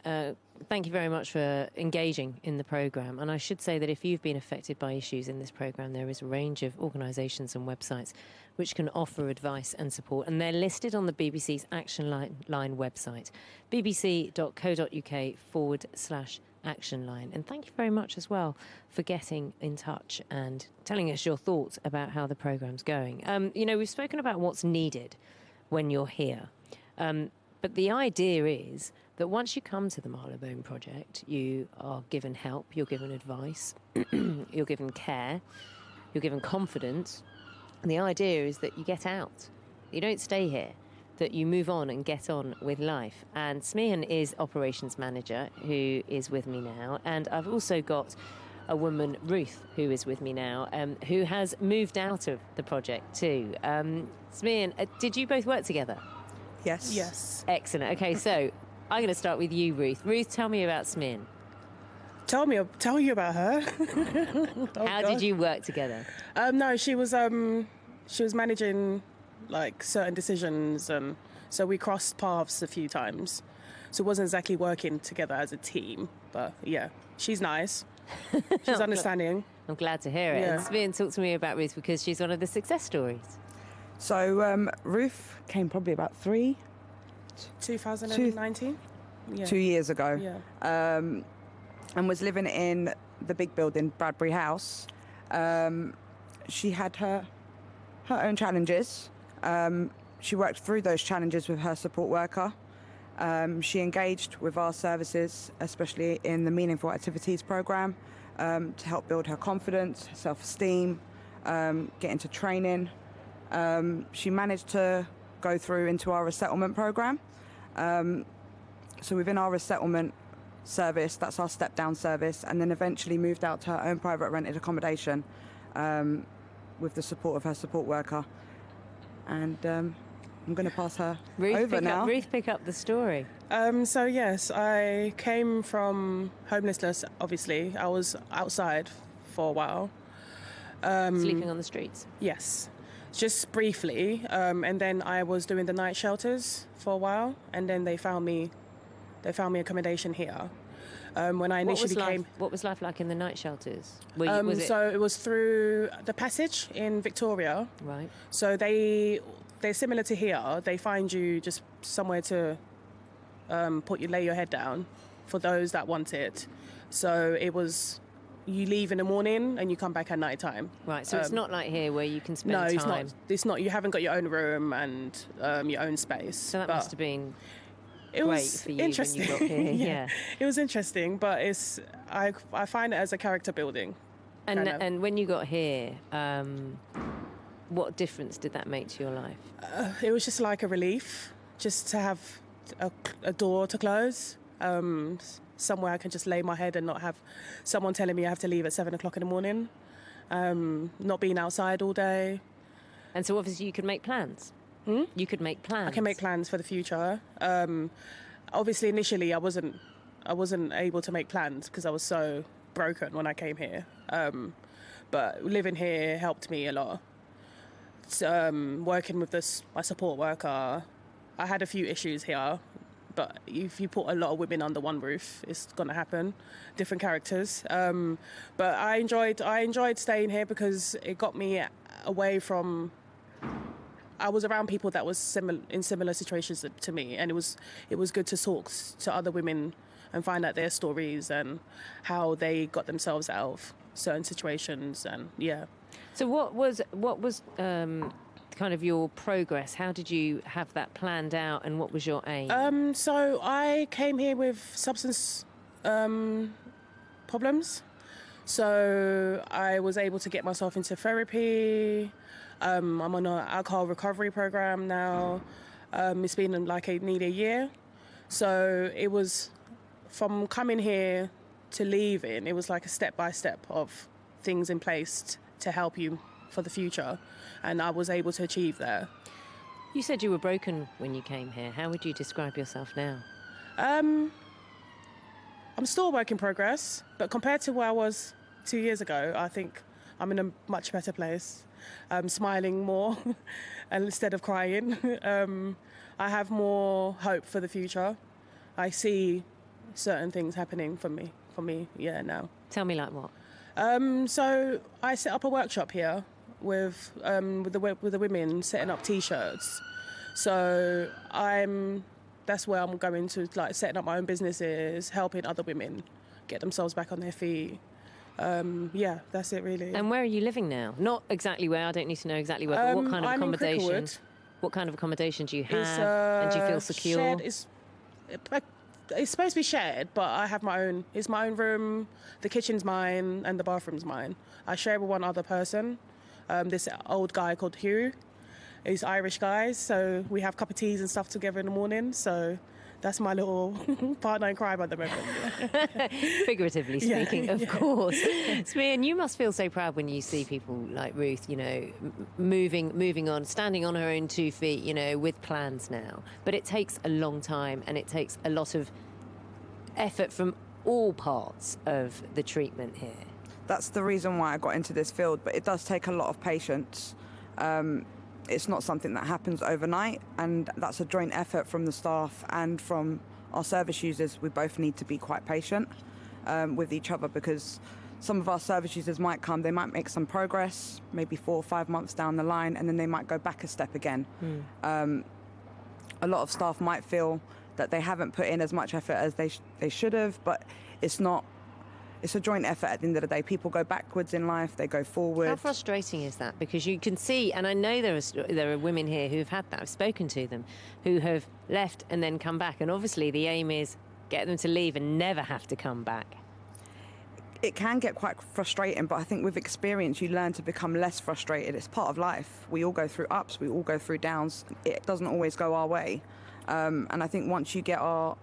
Thank you very much for engaging in the programme. And I should say that if you've been affected by issues in this programme, there is a range of organisations and websites which can offer advice and support. And they're listed on the BBC's Action Line website, bbc.co.uk/Action Line. And thank you very much as well for getting in touch and telling us your thoughts about how the programme's going. We've spoken about what's needed when you're here. But the idea is that once you come to the Marylebone project, you are given help, you're given advice, you're given care, you're given confidence. And the idea is that you get out. You don't stay here, that you move on and get on with life. And Smehan is operations manager, who is with me now. And I've also got a woman, Ruth, who is with me now, who has moved out of the project too. Smehan, did you both work together? Yes. Yes. Excellent. Okay, so I'm going to start with you, Ruth. Ruth, tell me about Smehan. Tell you about her. How did you work together? No, she was managing like certain decisions, and so we crossed paths a few times. So it wasn't exactly working together as a team, but yeah, she's nice. She's understanding. I'm glad to hear it. Yeah. And Smehan, talk to me about Ruth, because she's one of the success stories. So Ruth came probably about 2019. 2 years ago. Yeah. And was living in the big building, Bradbury House. She had her own challenges. She worked through those challenges with her support worker. She engaged with our services, especially in the Meaningful Activities programme, to help build her confidence, self-esteem, get into training. She managed to go through into our resettlement programme. So within our resettlement service, that's our step-down service, and then eventually moved out to her own private rented accommodation with the support of her support worker. And I'm going to pass her over now. Ruth, pick up the story. So yes, I came from homelessness, obviously. I was outside for a while. Sleeping on the streets? Yes. Just briefly, and then I was doing the night shelters for a while, and then they found me accommodation here. When I initially came, what was life like in the night shelters? So it was through the Passage in Victoria. Right. So they're similar to here. They find you just somewhere to lay your head down for those that want it. So it was. You leave in the morning and you come back at night time. Right, so it's not like here where you can spend time. No, it's not. You haven't got your own room and your own space. So that must have been great for you interesting. when you got here. Yeah. It was interesting, but I find it as a character building. And when you got here, what difference did that make to your life? It was just like a relief, just to have a door to close. Somewhere I can just lay my head and not have someone telling me I have to leave at 7 o'clock in the morning, not being outside all day. And so obviously you could make plans. You could make plans. I can make plans for the future. Obviously initially I wasn't able to make plans because I was so broken when I came here. But living here helped me a lot. Working with my support worker, I had a few issues here. But if you put a lot of women under one roof, it's going to happen. Different characters. But I enjoyed staying here because it got me away from. I was around people that was in similar situations to me, and it was good to talk to other women and find out their stories and how they got themselves out of certain situations. And yeah. So what was kind of your progress? How did you have that planned out, and what was your aim? So I came here with substance problems. So I was able to get myself into therapy. I'm on an alcohol recovery program now. It's been like nearly a year. So it was from coming here to leaving, it was like a step-by-step of things in place to help you for the future. And I was able to achieve that. You said you were broken when you came here. How would you describe yourself now? I'm still a work in progress, but compared to where I was 2 years ago, I think I'm in a much better place. I'm smiling more instead of crying. I have more hope for the future. I see certain things happening for me, now. Tell me like what? So I set up a workshop here with the women, setting up T-shirts. So that's where I'm going to, like, setting up my own businesses, helping other women get themselves back on their feet. Yeah, that's it really. And where are you living now? Not exactly where, I don't need to know exactly where, but what kind of I'm accommodation? In Cricklewood. What kind of accommodation do you have? And do you feel secure? Shared, it's supposed to be shared, but I have my own. It's my own room, the kitchen's mine, and the bathroom's mine. I share with one other person, this old guy called Hugh. He's Irish guy, so we have cup of teas and stuff together in the morning, so that's my little partner in crime at the moment. Figuratively speaking, Yeah, of course. Smear, you must feel so proud when you see people like Ruth, you know, moving on, standing on her own 2 feet, you know, with plans now. But it takes a long time, and it takes a lot of effort from all parts of the treatment here. That's the reason why I got into this field, but it does take a lot of patience. It's not something that happens overnight, and that's a joint effort from the staff and from our service users. We both need to be quite patient with each other, because some of our service users might come, they might make some progress, maybe 4 or 5 months down the line, and then they might go back a step again. A lot of staff might feel that they haven't put in as much effort as they should have, but it's not. It's a joint effort at the end of the day. People go backwards in life, they go forward. How frustrating is that? Because you can see, and I know there are women here who've had that, I've spoken to them, who have left and then come back, and obviously the aim is get them to leave and never have to come back. It can get quite frustrating, but I think with experience you learn to become less frustrated. It's part of life. We all go through ups, we all go through downs. It doesn't always go our way. And I think once we get our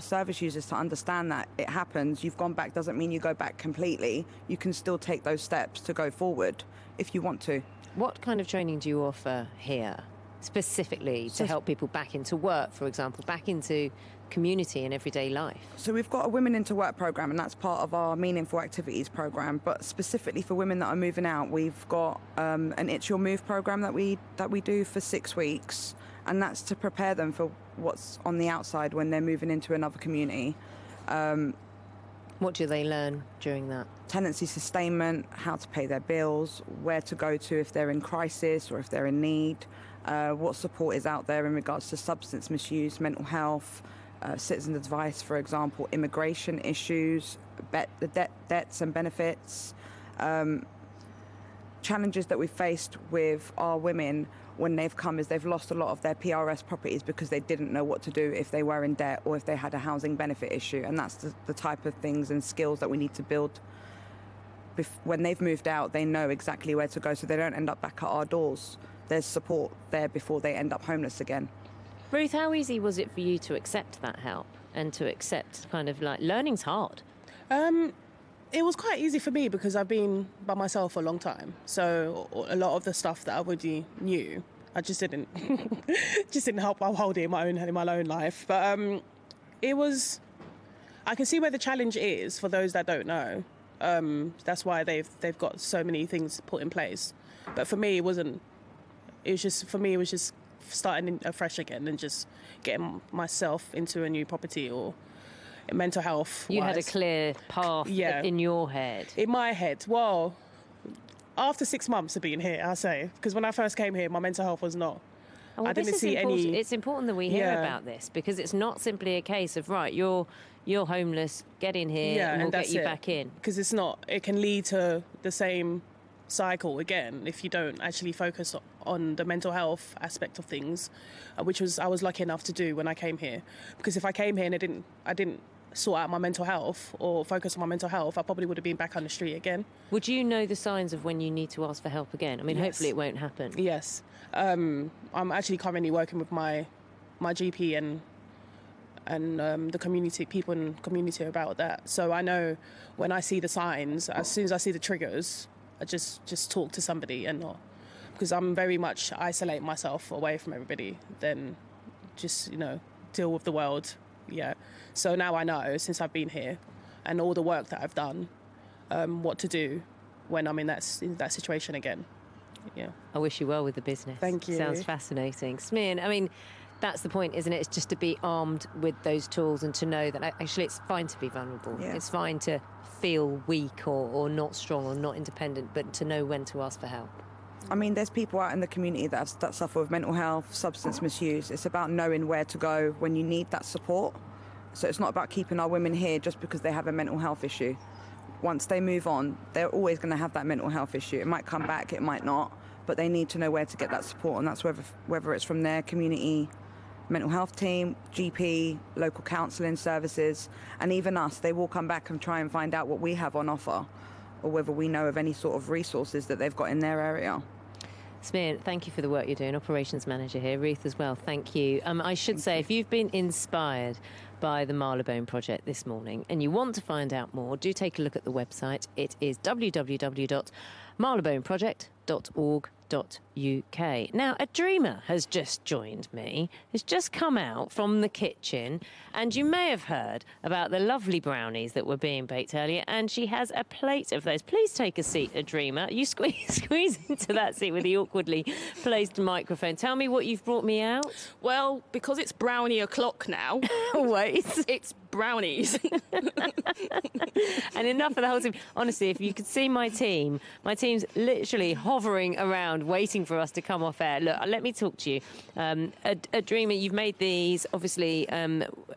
service users to understand that it happens, you've gone back doesn't mean you go back completely. You can still take those steps to go forward if you want to. What kind of training do you offer here, specifically to help people back into work, for example, back into community and everyday life? So we've got a Women into Work program, and that's part of our Meaningful Activities program. But specifically for women that are moving out, we've got an It's Your Move program that we do for 6 weeks. And that's to prepare them for what's on the outside when they're moving into another community. What do they learn during that? Tenancy sustainment, how to pay their bills, where to go to if they're in crisis or if they're in need, what support is out there in regards to substance misuse, mental health, citizen advice, for example, immigration issues, the debts and benefits, challenges that we've faced with our women when they've come is they've lost a lot of their PRS properties because they didn't know what to do if they were in debt or if they had a housing benefit issue. And that's the type of things and skills that we need to build. When they've moved out, they know exactly where to go so they don't end up back at our doors. There's support there before they end up homeless again. Ruth, how easy was it for you to accept that help and to accept kind of like learning's hard? It was quite easy for me because I've been by myself for a long time. So a lot of the stuff that I already knew, I just didn't help hold it in my own life. But I can see where the challenge is for those that don't know. That's why they've got so many things put in place. But for me, it was just starting afresh again and just getting myself into a new property or mental health. You had a clear path in your head. In my head. Well, after 6 months of being here, I say, because when I first came here, my mental health was not. Well, I didn't see any. It's important that we hear about this because it's not simply a case of right, you're homeless, get in here, and we'll get you back in. Because it's not. It can lead to the same cycle again if you don't actually focus on the mental health aspect of things, which I was lucky enough to do when I came here. Because if I came here and I didn't sort out my mental health or focus on my mental health, I probably would have been back on the street again. Would you know the signs of when you need to ask for help again? I mean, hopefully it won't happen. Yes. I'm actually currently working with my GP and the people in the community about that. So I know when I see the signs, as soon as I see the triggers, I just talk to somebody and not, because I'm very much isolate myself away from everybody, then just, deal with the world. Yeah. So now I know, since I've been here and all the work that I've done, what to do when I'm in that situation again. Yeah. I wish you well with the business. Thank you. Sounds fascinating. Smearn, I mean, that's the point, isn't it? It's just to be armed with those tools and to know that actually it's fine to be vulnerable. Yeah. It's fine to feel weak or not strong or not independent, but to know when to ask for help. I mean, there's people out in the community that suffer with mental health, substance misuse. It's about knowing where to go when you need that support. So it's not about keeping our women here just because they have a mental health issue. Once they move on, they're always going to have that mental health issue. It might come back, it might not, but they need to know where to get that support, and that's whether it's from their community mental health team, GP, local counselling services, and even us. They will come back and try and find out what we have on offer, or whether we know of any sort of resources that they've got in their area. Smearn, thank you for the work you're doing. Operations manager here. Ruth as well, thank you. I should say, if you've been inspired by the Marylebone project this morning and you want to find out more, do take a look at the website. It is www.maryleboneproject.org.uk. Now, a dreamer has just joined me, has just come out from the kitchen, and you may have heard about the lovely brownies that were being baked earlier, and she has a plate of those. Please take a seat, a dreamer. You squeeze into that seat with the awkwardly placed microphone. Tell me what you've brought me out. Well, because it's brownie o'clock now. Wait. It's brownies. And enough of the whole team. Honestly, if you could see my team's literally hovering around, waiting for us to come off air. Look, let me talk to you. A dreamer, you've made these, obviously.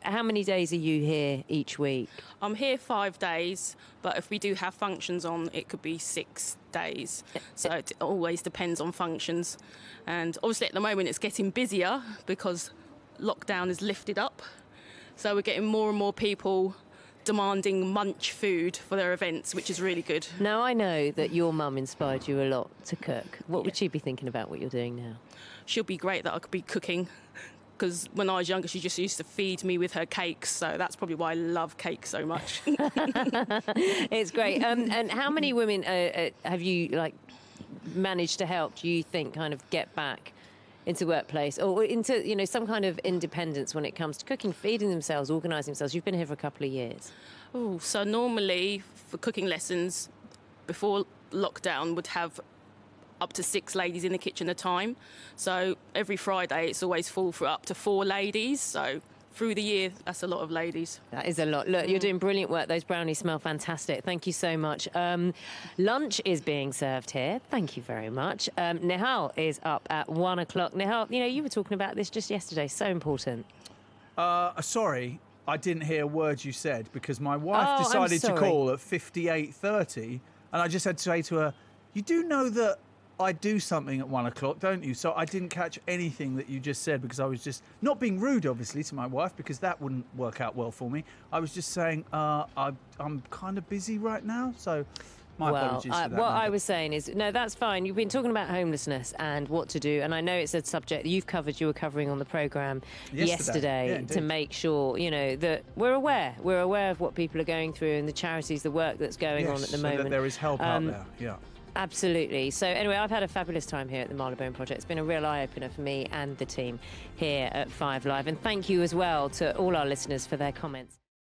How many days are you here each week? I'm here 5 days, but if we do have functions on, it could be 6 days. So it always depends on functions. And obviously at the moment it's getting busier because lockdown is lifted up. So we're getting more and more people demanding munch food for their events, which is really good. Now, I know that your mum inspired you a lot to cook. What would she be thinking about what you're doing now? She'll be great that I could be cooking, because when I was younger, she just used to feed me with her cakes, so that's probably why I love cake so much. It's great. And how many women have you managed to help, do you think, kind of get back into workplace or into some kind of independence when it comes to cooking, feeding themselves, organising themselves? You've been here for a couple of years. Oh, so normally for cooking lessons before lockdown would have up to 6 ladies in the kitchen at a time. So every Friday it's always full for up to 4 ladies. So through the year, that's a lot of ladies. That is a lot. Look, you're doing brilliant work. Those brownies smell fantastic. Thank you so much. Lunch is being served here. Thank you very much. Nihal is up at 1 o'clock. Nihal, you were talking about this just yesterday. So important. Sorry, I didn't hear a word you said because my wife decided to call at 58:30 and I just had to say to her, you do know that I do something at 1 o'clock, don't you? So I didn't catch anything that you just said because I was just not being rude, obviously, to my wife, because that wouldn't work out well for me. I was just saying I'm kind of busy right now, so my apologies for that. What I was saying is, no, that's fine. You've been talking about homelessness and what to do, and I know it's a subject that you were covering on the programme yesterday to make sure, that we're aware. We're aware of what people are going through and the charities, the work that's going on at the moment. That there is help out there, yeah. Absolutely. So anyway, I've had a fabulous time here at the Marylebone Project. It's been a real eye-opener for me and the team here at 5 Live. And thank you as well to all our listeners for their comments.